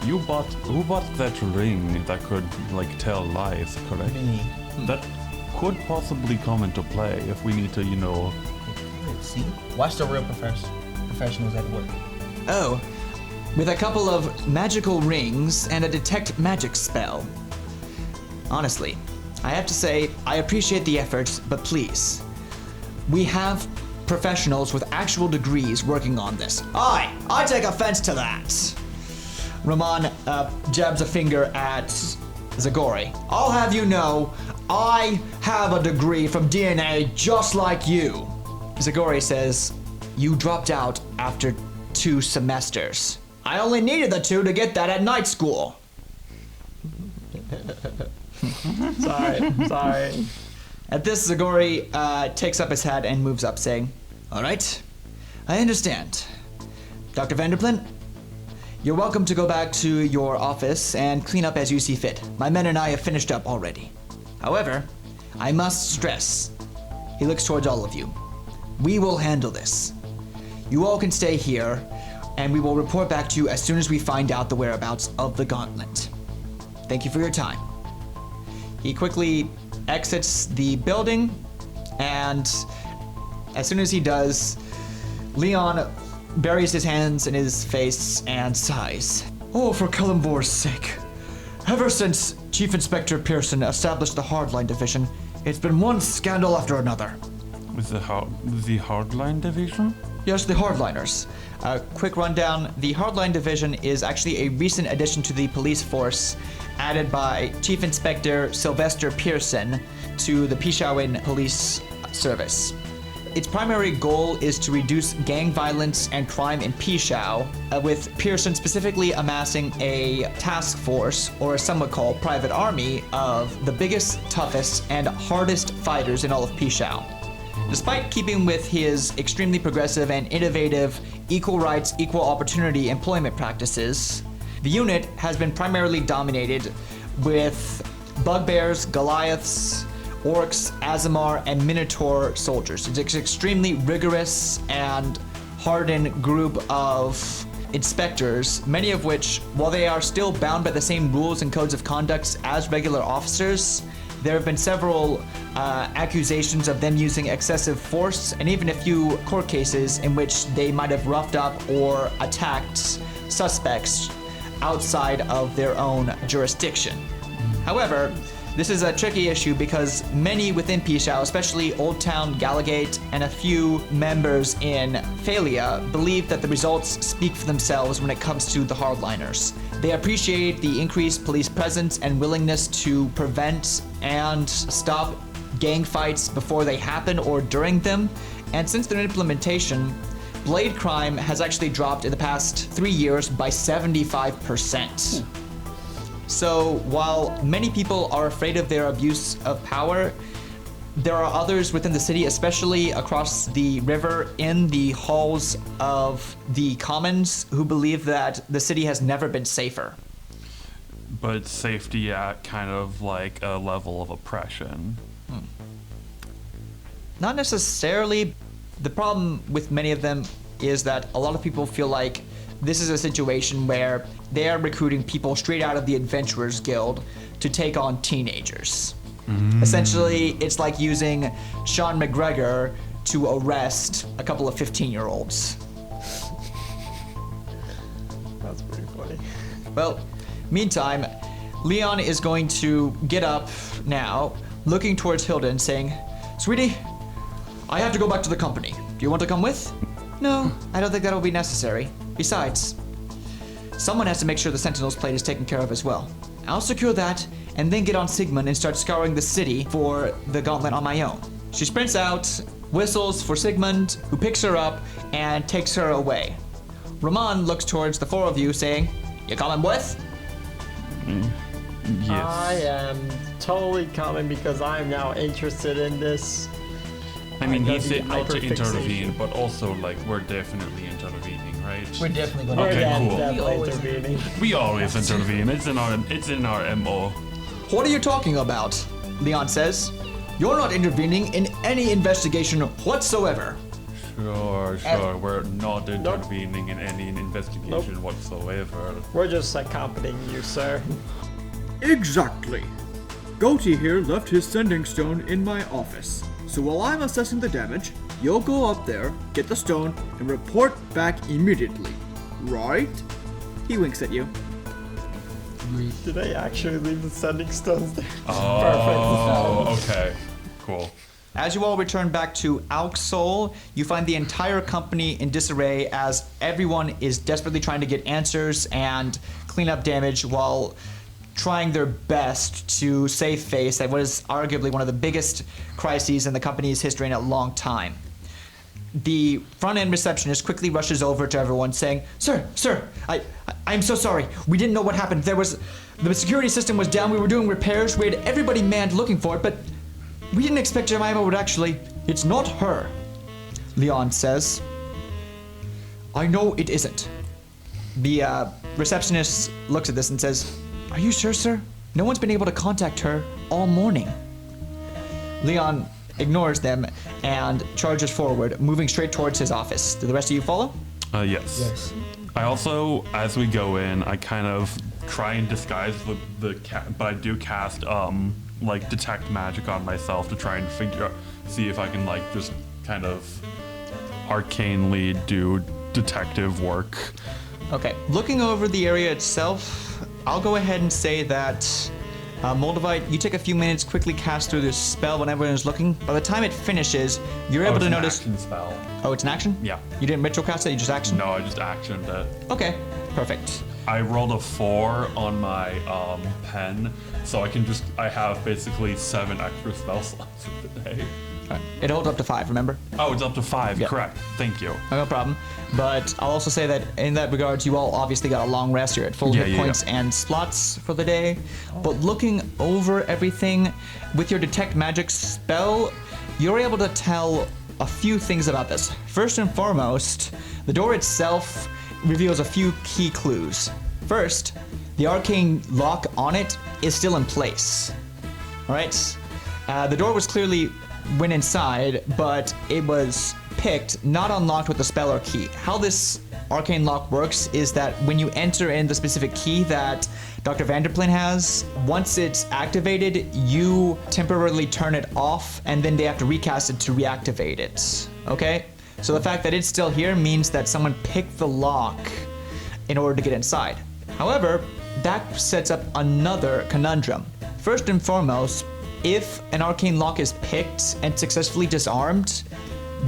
Who bought that ring that could tell lies, correct? Me. That could possibly come into play if we need to, See? Watch the real professionals at work. Oh, with a couple of magical rings and a detect magic spell. Honestly, I have to say, I appreciate the efforts, but please, we have professionals with actual degrees working on this. I take offense to that. Roman jabs a finger at Zagori. I'll have you know, I have a degree from DNA just like you. Zagori says, you dropped out after 2 semesters. I only needed the 2 to get that at night school. Sorry. At this, Zagori takes up his hat and moves up, saying, all right, I understand. Dr. Vanderplint, you're welcome to go back to your office and clean up as you see fit. My men and I have finished up already. However, I must stress, he looks towards all of you. We will handle this. You all can stay here, and we will report back to you as soon as we find out the whereabouts of the gauntlet. Thank you for your time. He quickly exits the building, and as soon as he does, Leon buries his hands in his face and sighs. Oh, for Kalimvor's sake. Ever since Chief Inspector Pearson established the Hardline Division, it's been one scandal after another. With the Hardline Division? Yes, the Hardliners. Quick rundown, the Hardline Division is actually a recent addition to the police force added by Chief Inspector Sylvester Pearson to the Pishouin Police Service. Its primary goal is to reduce gang violence and crime in Pishou, with Pearson specifically amassing a task force, or as some would call private army, of the biggest, toughest, and hardest fighters in all of Pishou. Despite keeping with his extremely progressive and innovative equal rights, equal opportunity employment practices, the unit has been primarily dominated with bugbears, Goliaths, orcs, Azamar, and Minotaur soldiers. It's an extremely rigorous and hardened group of inspectors, many of which, while they are still bound by the same rules and codes of conduct as regular officers, there have been several accusations of them using excessive force, and even a few court cases in which they might have roughed up or attacked suspects outside of their own jurisdiction. However, this is a tricky issue because many within Pishou, especially Old Town Galagate and a few members in Feylia, believe that the results speak for themselves when it comes to the hardliners. They appreciate the increased police presence and willingness to prevent and stop gang fights before they happen or during them, and since their implementation, blade crime has actually dropped in the past 3 years by 75%. So while many people are afraid of their abuse of power, there are others within the city, especially across the river in the halls of the commons, who believe that the city has never been safer. But safety at kind of like a level of oppression. Not necessarily. The problem with many of them is that a lot of people feel like this is a situation where they are recruiting people straight out of the Adventurers Guild to take on teenagers. Essentially, it's like using Sean McGregor to arrest a couple of 15-year-olds. That's pretty funny. Well, meantime, Leon is going to get up now, looking towards Hilda and saying, "Sweetie, I have to go back to the company. Do you want to come with?" "No, I don't think that'll be necessary. Besides, someone has to make sure the Sentinel's plate is taken care of as well. I'll secure that, and then get on Sigmund and start scouring the city for the gauntlet on my own." She sprints out, whistles for Sigmund, who picks her up and takes her away. Ramon looks towards the four of you, saying, "You coming with?" Yes. I am totally coming because I am now interested in this. I mean, got he the said not to intervene, hyperfixation. but also, like, we're definitely intervening, right? We're definitely going We're Okay, to. cool. definitely always intervening. We always intervene. It's in our MO. "What are you talking about?" Leon says. "You're not intervening in any investigation whatsoever." Sure. We're not intervening in any investigation whatsoever. We're just accompanying you, sir. Exactly. Goatee here left his sending stone in my office. So while I'm assessing the damage, you'll go up there, get the stone, and report back immediately. Right? He winks at you. Did I actually leave the sending stones there? Oh, okay. Cool. As you all return back to Auxol, you find the entire company in disarray as everyone is desperately trying to get answers and clean up damage while trying their best to save face at what is arguably one of the biggest crises in the company's history in a long time. The front-end receptionist quickly rushes over to everyone saying, Sir, I'm so sorry. We didn't know what happened. The security system was down. We were doing repairs. We had everybody manned looking for it, but we didn't expect Jemima would actually... It's not her," Leon says. "I know it isn't." The receptionist looks at this and says, "Are you sure, sir? No one's been able to contact her all morning." Leon ignores them and charges forward, moving straight towards his office. Do the rest of you follow? Yes. Yes. I also, as we go in, I kind of try and disguise but I do cast like detect magic on myself to try and see if I can like just kind of arcanely do detective work. Okay, looking over the area itself, I'll go ahead and say that Moldavite, you take a few minutes, quickly cast through this spell when everyone is looking. By the time it finishes, you're able to notice. Action spell. Oh, it's an action? Yeah. You didn't ritual cast it, you just action? No, I just actioned it. Okay, perfect. I rolled a 4 on my pen, so I have basically 7 extra spell slots for the day. Alright. It holds up to 5, remember? Oh, it's up to 5, Yeah. correct. Thank you. No problem. But I'll also say that in that regards, you all obviously got a long rest. You're at full hit points and slots for the day. But looking over everything, with your Detect Magic spell, you're able to tell a few things about this. First and foremost, the door itself reveals a few key clues. First, the arcane lock on it is still in place. Alright? The door was clearly went inside, but it was picked, not unlocked with a spell or key. How this arcane lock works is that when you enter in the specific key that Dr. Vanderplin has, once it's activated, you temporarily turn it off, and then they have to recast it to reactivate it. Okay? So the fact that it's still here means that someone picked the lock in order to get inside. However, that sets up another conundrum. First and foremost, if an arcane lock is picked and successfully disarmed,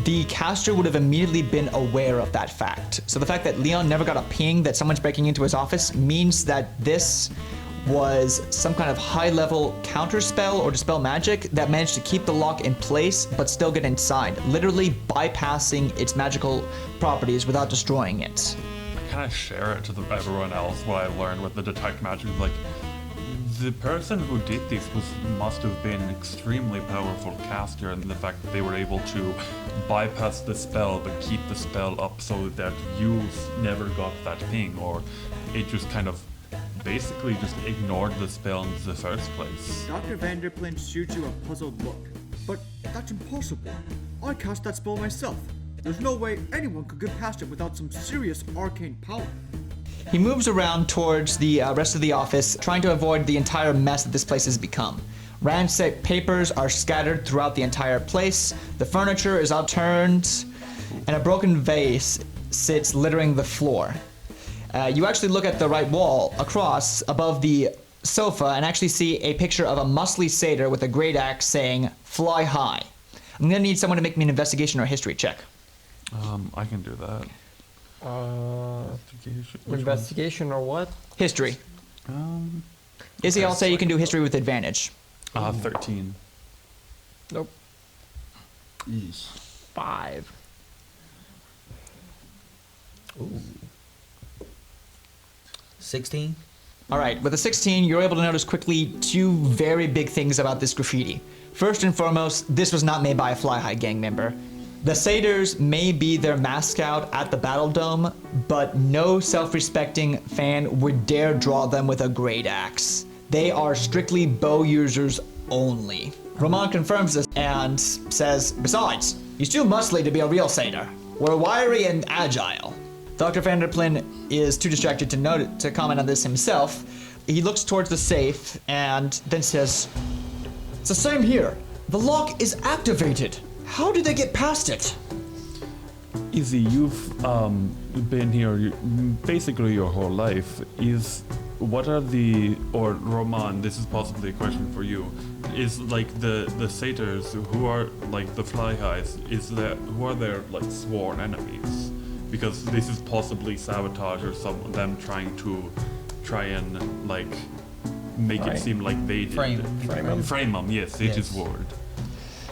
the caster would have immediately been aware of that fact. So the fact that Leon never got a ping that someone's breaking into his office means that this was some kind of high-level counterspell or dispel magic that managed to keep the lock in place but still get inside, literally bypassing its magical properties without destroying it. I kind of share it to everyone else what I learned with the Detect Magic. Like, the person who did this must have been an extremely powerful caster, and the fact that they were able to bypass the spell but keep the spell up so that you never got that ping, or it just kind of basically just ignored the spell in the first place. Dr. Vanderplin shoots you a puzzled look. But that's impossible. I cast that spell myself. There's no way anyone could get past it without some serious arcane power. He moves around towards the rest of the office, trying to avoid the entire mess that this place has become. Ransacked papers are scattered throughout the entire place, the furniture is upturned, and a broken vase sits littering the floor. You actually look at the right wall across above the sofa and actually see a picture of a muscly satyr with a great axe saying, "Fly high." I'm gonna need someone to make me an investigation or history check. I can do that. Investigation or what? History. Izzy, I'll say you can do history with advantage. 13. Nope. 5. Ooh. 16. All right, with a 16, you're able to notice quickly two very big things about this graffiti. First and foremost, this was not made by a Fly High gang member. The satyrs may be their mascot at the Battle Dome, but no self-respecting fan would dare draw them with a great axe. They are strictly bow users only. Ramon confirms this and says, "Besides, he's too muscly to be a real satyr. We're wiry and agile." Dr. Vanderplin is too distracted to comment on this himself. He looks towards the safe and then says, "It's the same here. The lock is activated. How did they get past it?" Izzy, you've been here basically your whole life. Roman, this is possibly a question for you. Is like the satyrs who are like the Fly Highs, who are their like sworn enemies? Because this is possibly sabotage or some of them trying and like make it seem like they did. Frame them, yes, it is word.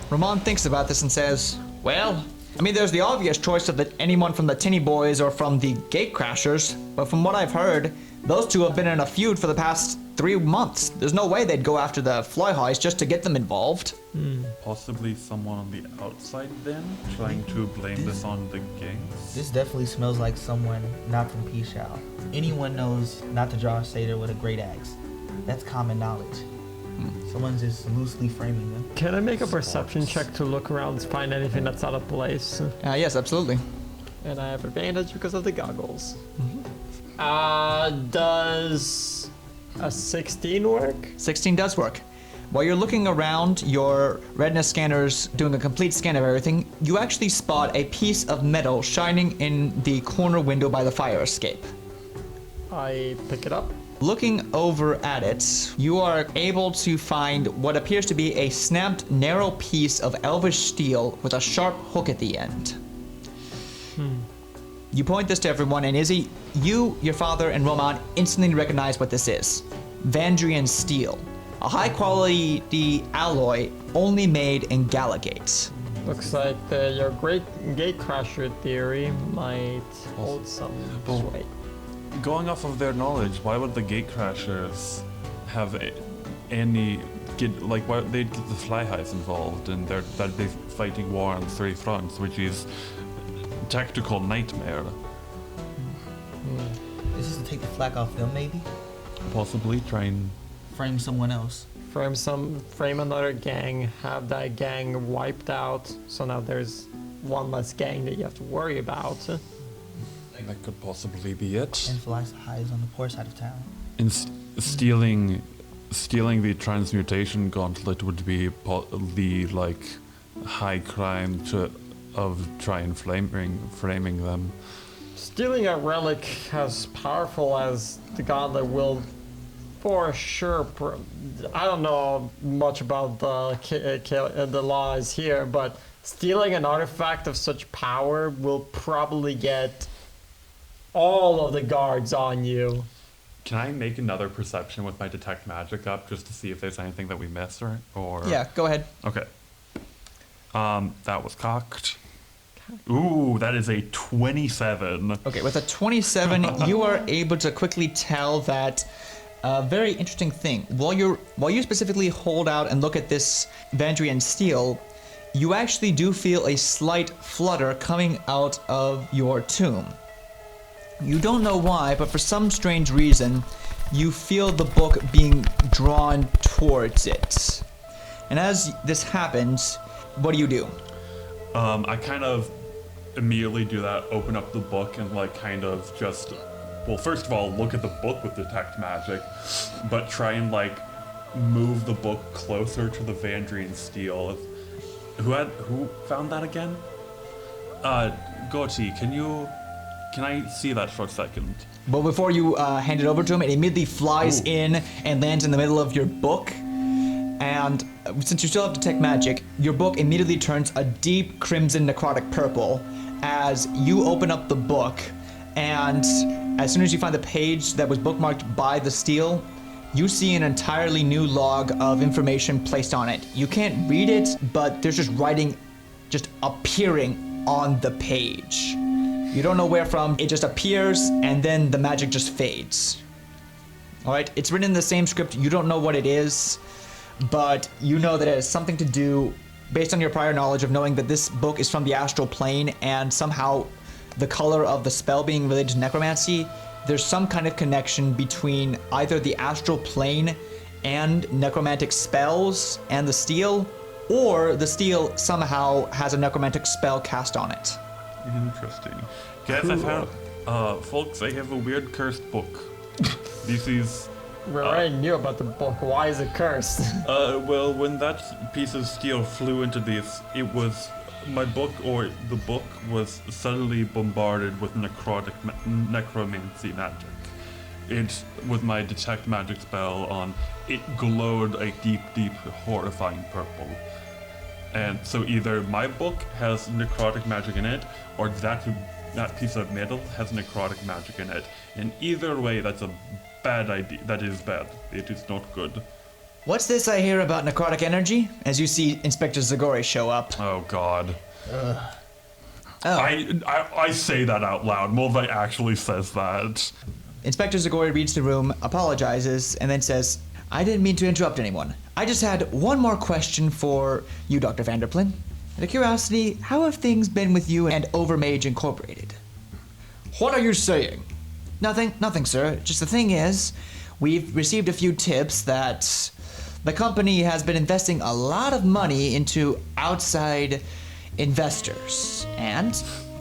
Ramon thinks about this and says, "Well, I mean, there's the obvious choice of anyone from the Tinny Boys or from the Gatecrashers, but from what I've heard, those two have been in a feud for the past 3 months. There's no way they'd go after the Fly Highs just to get them involved." Possibly someone on the outside then, trying to blame this on the gangs. This definitely smells like someone not from Pishou. Anyone knows not to draw a satyr with a great axe. That's common knowledge. Someone's just loosely framing them. Can I make a perception check to look around to find anything that's out of place? Yes, absolutely. And I have advantage because of the goggles. Does a 16 work? 16 does work. While you're looking around, your retina scanner's doing a complete scan of everything, you actually spot a piece of metal shining in the corner window by the fire escape. I pick it up. Looking over at it, you are able to find what appears to be a snapped, narrow piece of elvish steel with a sharp hook at the end. You point this to everyone, and Izzy, you, your father, and Roman instantly recognize what this is. Vandrian steel. A high-quality alloy only made in Galagate. Looks like your great gatecrasher theory might hold some sway. Going off of their knowledge, why would the gatecrashers have why would they get the fly highs involved, and that'd be fighting war on 3 fronts, which is tactical nightmare. This is to take the flack off them, maybe? Possibly try and Frame someone else. Frame another gang, have that gang wiped out, so now there's one less gang that you have to worry about. that could possibly be it. And Felice hides on the poor side of town. And stealing the transmutation gauntlet would be the high crime of framing them. Stealing a relic as powerful as the gauntlet will, for sure. I don't know much about the laws here, but stealing an artifact of such power will probably get all of the guards on you. Can I make another perception with my detect magic up just to see if there's anything that we missed or? Yeah, go ahead. Okay. That was cocked. Ooh, that is a 27. Okay, with a 27, you are able to quickly tell that a very interesting thing. While you specifically hold out and look at this Vandrian steel, you actually do feel a slight flutter coming out of your tomb. You don't know why, but for some strange reason, you feel the book being drawn towards it. And as this happens, what do? I kind of immediately do that, open up the book and first of all, look at the book with detect magic, but try and move the book closer to the Vandrian steel. Who found that again? Gorty, can I see that for a second? But before you hand it over to him, it immediately flies in and lands in the middle of your book. And since you still have detect magic, your book immediately turns a deep crimson necrotic purple as you open up the book. And as soon as you find the page that was bookmarked by the steel, you see an entirely new log of information placed on it. You can't read it, but there's just writing just appearing on the page. You don't know where from, it just appears, and then the magic just fades. Alright, it's written in the same script, you don't know what it is, but you know that it has something to do, based on your prior knowledge of knowing that this book is from the astral plane, and somehow the color of the spell being related to necromancy, there's some kind of connection between either the astral plane and necromantic spells and the steel, or the steel somehow has a necromantic spell cast on it. Interesting. Guys, I found, folks, I have a weird cursed book. This is... We already knew about the book. Why is it cursed? Well, when that piece of steel flew into this, the book was suddenly bombarded with necromancy magic. With my detect magic spell on, it glowed a deep, deep, horrifying purple. And so either my book has necrotic magic in it, or that piece of metal has necrotic magic in it. And either way, that's a bad idea. That is bad. It is not good. What's this I hear about necrotic energy? As you see Inspector Zagori show up. Oh, God. Oh. I say that out loud. Mulvey actually says that. Inspector Zagori reads the room, apologizes, and then says, I didn't mean to interrupt anyone. I just had one more question for you, Dr. Vanderplin. Out of curiosity, how have things been with you and Overmage Incorporated? What are you saying? Nothing, sir. Just the thing is, we've received a few tips that the company has been investing a lot of money into outside investors. And,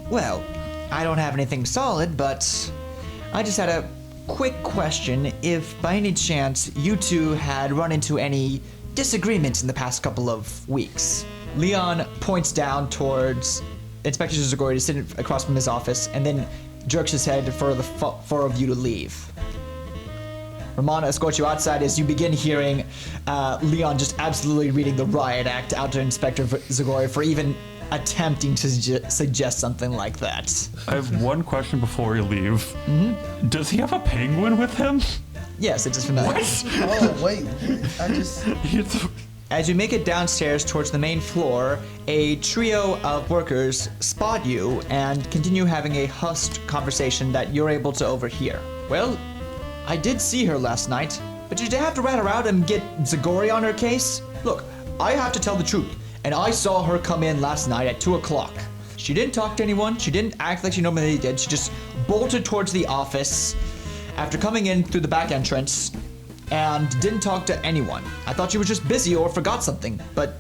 well, I don't have anything solid, but I just had a quick question if by any chance you two had run into any disagreements in the past couple of weeks. Leon points down towards Inspector Zagori sitting across from his office and then jerks his head for the four of you to leave. Ramona escorts you outside as you begin hearing Leon just absolutely reading the riot act out to Inspector Zagori for even attempting to suggest something like that. I have one question before we leave. Mm-hmm. Does he have a penguin with him? Yes, it is familiar. Oh, wait. I just... As you make it downstairs towards the main floor, a trio of workers spot you and continue having a hushed conversation that you're able to overhear. Well, I did see her last night, but did you have to rat her out and get Zagori on her case? Look, I have to tell the truth, and I saw her come in last night at 2 o'clock. She didn't talk to anyone, she didn't act like she normally did, she just bolted towards the office after coming in through the back entrance and didn't talk to anyone. I thought she was just busy or forgot something, but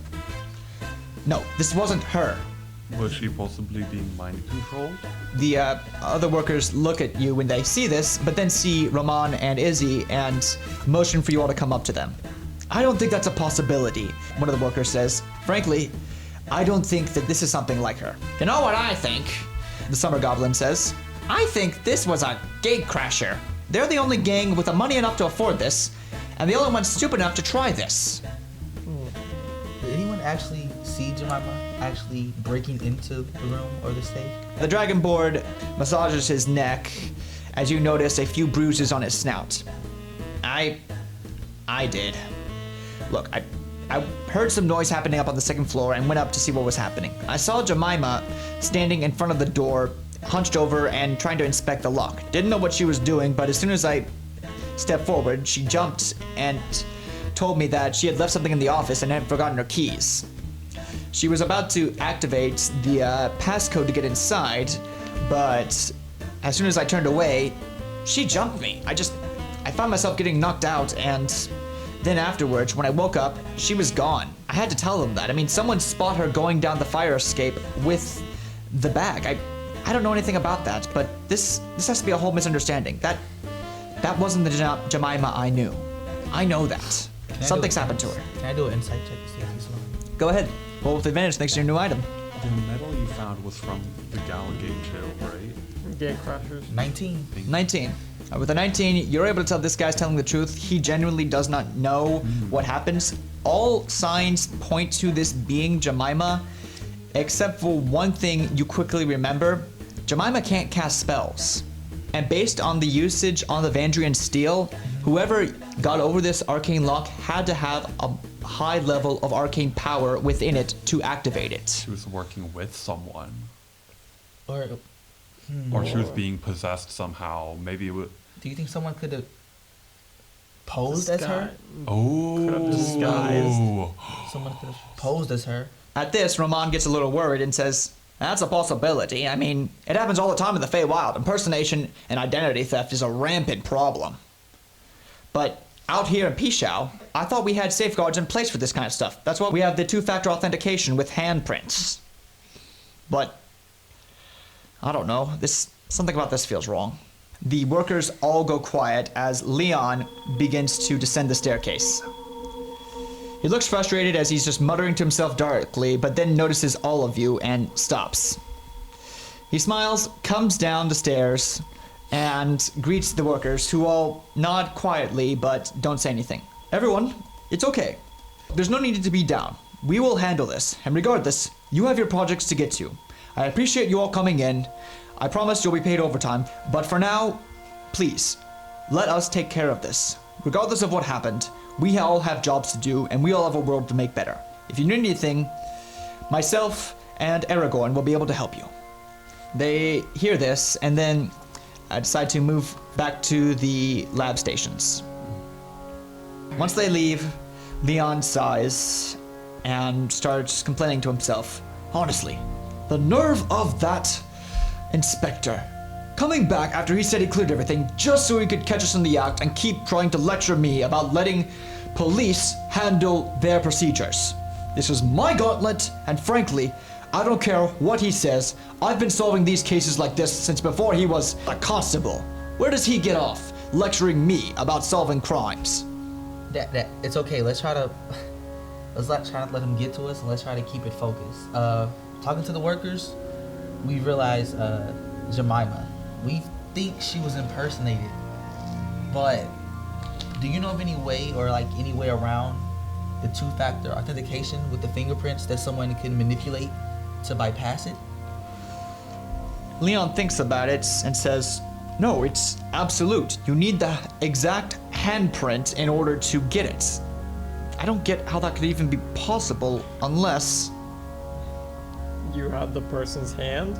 no, this wasn't her. Was she possibly being mind controlled? The other workers look at you when they see this, but then see Roman and Izzy and motion for you all to come up to them. I don't think that's a possibility, one of the workers says. Frankly, I don't think that this is something like her. You know what I think? The Summer Goblin says. I think this was a gatecrasher. They're the only gang with the money enough to afford this, and the only one stupid enough to try this. Did anyone actually see Jemima actually breaking into the room or the stage? The Dragonborn massages his neck as you notice a few bruises on his snout. I did. Look, I heard some noise happening up on the second floor and went up to see what was happening. I saw Jemima standing in front of the door, hunched over and trying to inspect the lock. Didn't know what she was doing, but as soon as I stepped forward, she jumped and told me that she had left something in the office and had forgotten her keys. She was about to activate the passcode to get inside, but as soon as I turned away, she jumped me. I found myself getting knocked out, and then afterwards, when I woke up, she was gone. I had to tell them that. I mean, someone spot her going down the fire escape with the bag. I don't know anything about that, but this has to be a whole misunderstanding. That wasn't the Jemima I knew. I know that. Something's happened to her. Can I do an insight check to see if he's lying? Go ahead. Roll with advantage thanks to your new item. The metal you found was from the Galagate too, right? Gatecrashers. 19. 19. With a 19, you're able to tell this guy's telling the truth. He genuinely does not know what happens. All signs point to this being Jemima, except for one thing you quickly remember. Jemima can't cast spells. And based on the usage on the Vandrian steel, whoever got over this arcane lock had to have a high level of arcane power within it to activate it. She was working with someone. Or She was being possessed somehow. Maybe it would... do you think someone could have posed as her? Oh. Disguised. Someone could have posed as her. At this, Roman gets a little worried and says, that's a possibility. I mean, it happens all the time in the Feywild. Impersonation and identity theft is a rampant problem. But out here in Pishou, I thought we had safeguards in place for this kind of stuff. That's why we have the two-factor authentication with handprints. But I don't know. Something about this feels wrong. The workers all go quiet as Leon begins to descend the staircase. He looks frustrated as he's just muttering to himself darkly, but then notices all of you and stops. He smiles, comes down the stairs, and greets the workers, who all nod quietly but don't say anything. Everyone, it's okay. There's no need to be down. We will handle this, and regardless, you have your projects to get to. I appreciate you all coming in. I promise you'll be paid overtime, but for now, please, let us take care of this. Regardless of what happened, we all have jobs to do, and we all have a world to make better. If you need anything, myself and Aragorn will be able to help you. They hear this, and then decide to move back to the lab stations. Once they leave, Leon sighs and starts complaining to himself. Honestly, the nerve of that inspector. Coming back after he said he cleared everything just so he could catch us in the act and keep trying to lecture me about letting police handle their procedures. This is my gauntlet, and frankly, I don't care what he says. I've been solving these cases like this since before he was a constable. Where does he get off lecturing me about solving crimes? That it's okay. Let's try to let's not try to let him get to us, and let's try to keep it focused. Talking to the workers, we realized Jemima. We think she was impersonated, but do you know of any way or like any way around the two-factor authentication with the fingerprints that someone can manipulate to bypass it? Leon thinks about it and says, no, it's absolute. You need the exact handprint in order to get it. I don't get how that could even be possible unless... You have the person's hand?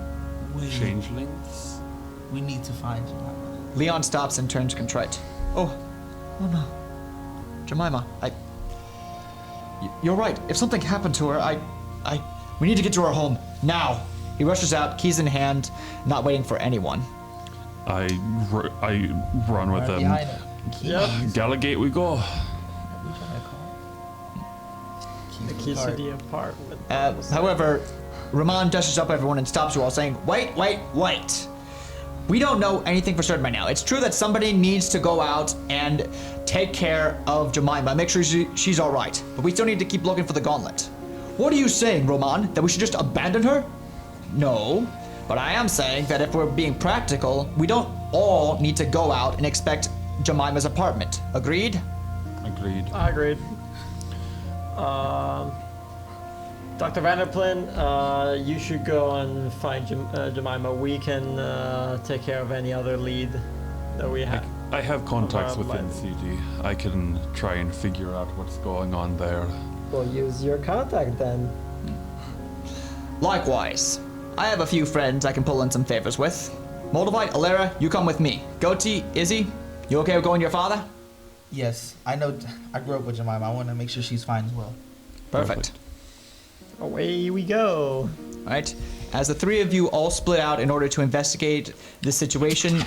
Changelings? We need to find Jemima. Leon stops and turns contrite. Oh no. Jemima, you're right. If something happened to her, we need to get to her home, now. He rushes out, keys in hand, not waiting for anyone. I run with Right him. behind him. Yep. Galagate we go. What are you trying to call? The Keys keys to to the the apartment. However, Rahman dashes up everyone and stops you all, saying, wait. We don't know anything for certain right now. It's true that somebody needs to go out and take care of Jemima, make sure she's all right. But we still need to keep looking for the gauntlet. What are you saying, Roman? That we should just abandon her? No, but I am saying that if we're being practical, we don't all need to go out and expect Jemima's apartment. Agreed? Agreed. I agreed. Dr. Vanderplin, you should go and find Jemima. We can take care of any other lead that we have. I have contacts within Live. CG. I can try and figure out what's going on there. We'll use your contact then. Likewise. I have a few friends I can pull in some favors with. Moldavite, Alera, you come with me. Goatee, Izzy, you okay with going to your father? Yes, I know. I grew up with Jemima. I want to make sure she's fine as well. Perfect. Away we go. Right? As the three of you all split out in order to investigate the situation,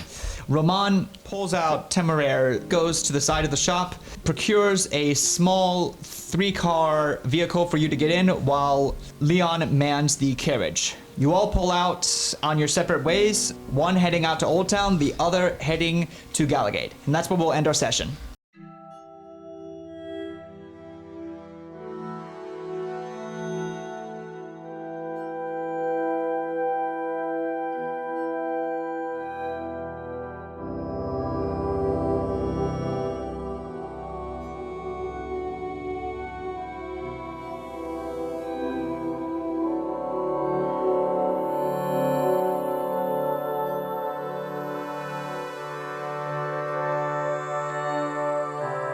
Roman pulls out Temeraire, goes to the side of the shop, procures a small 3-car vehicle for you to get in while Leon mans the carriage. You all pull out on your separate ways, one heading out to Old Town, the other heading to Galagate. And that's where we'll end our session.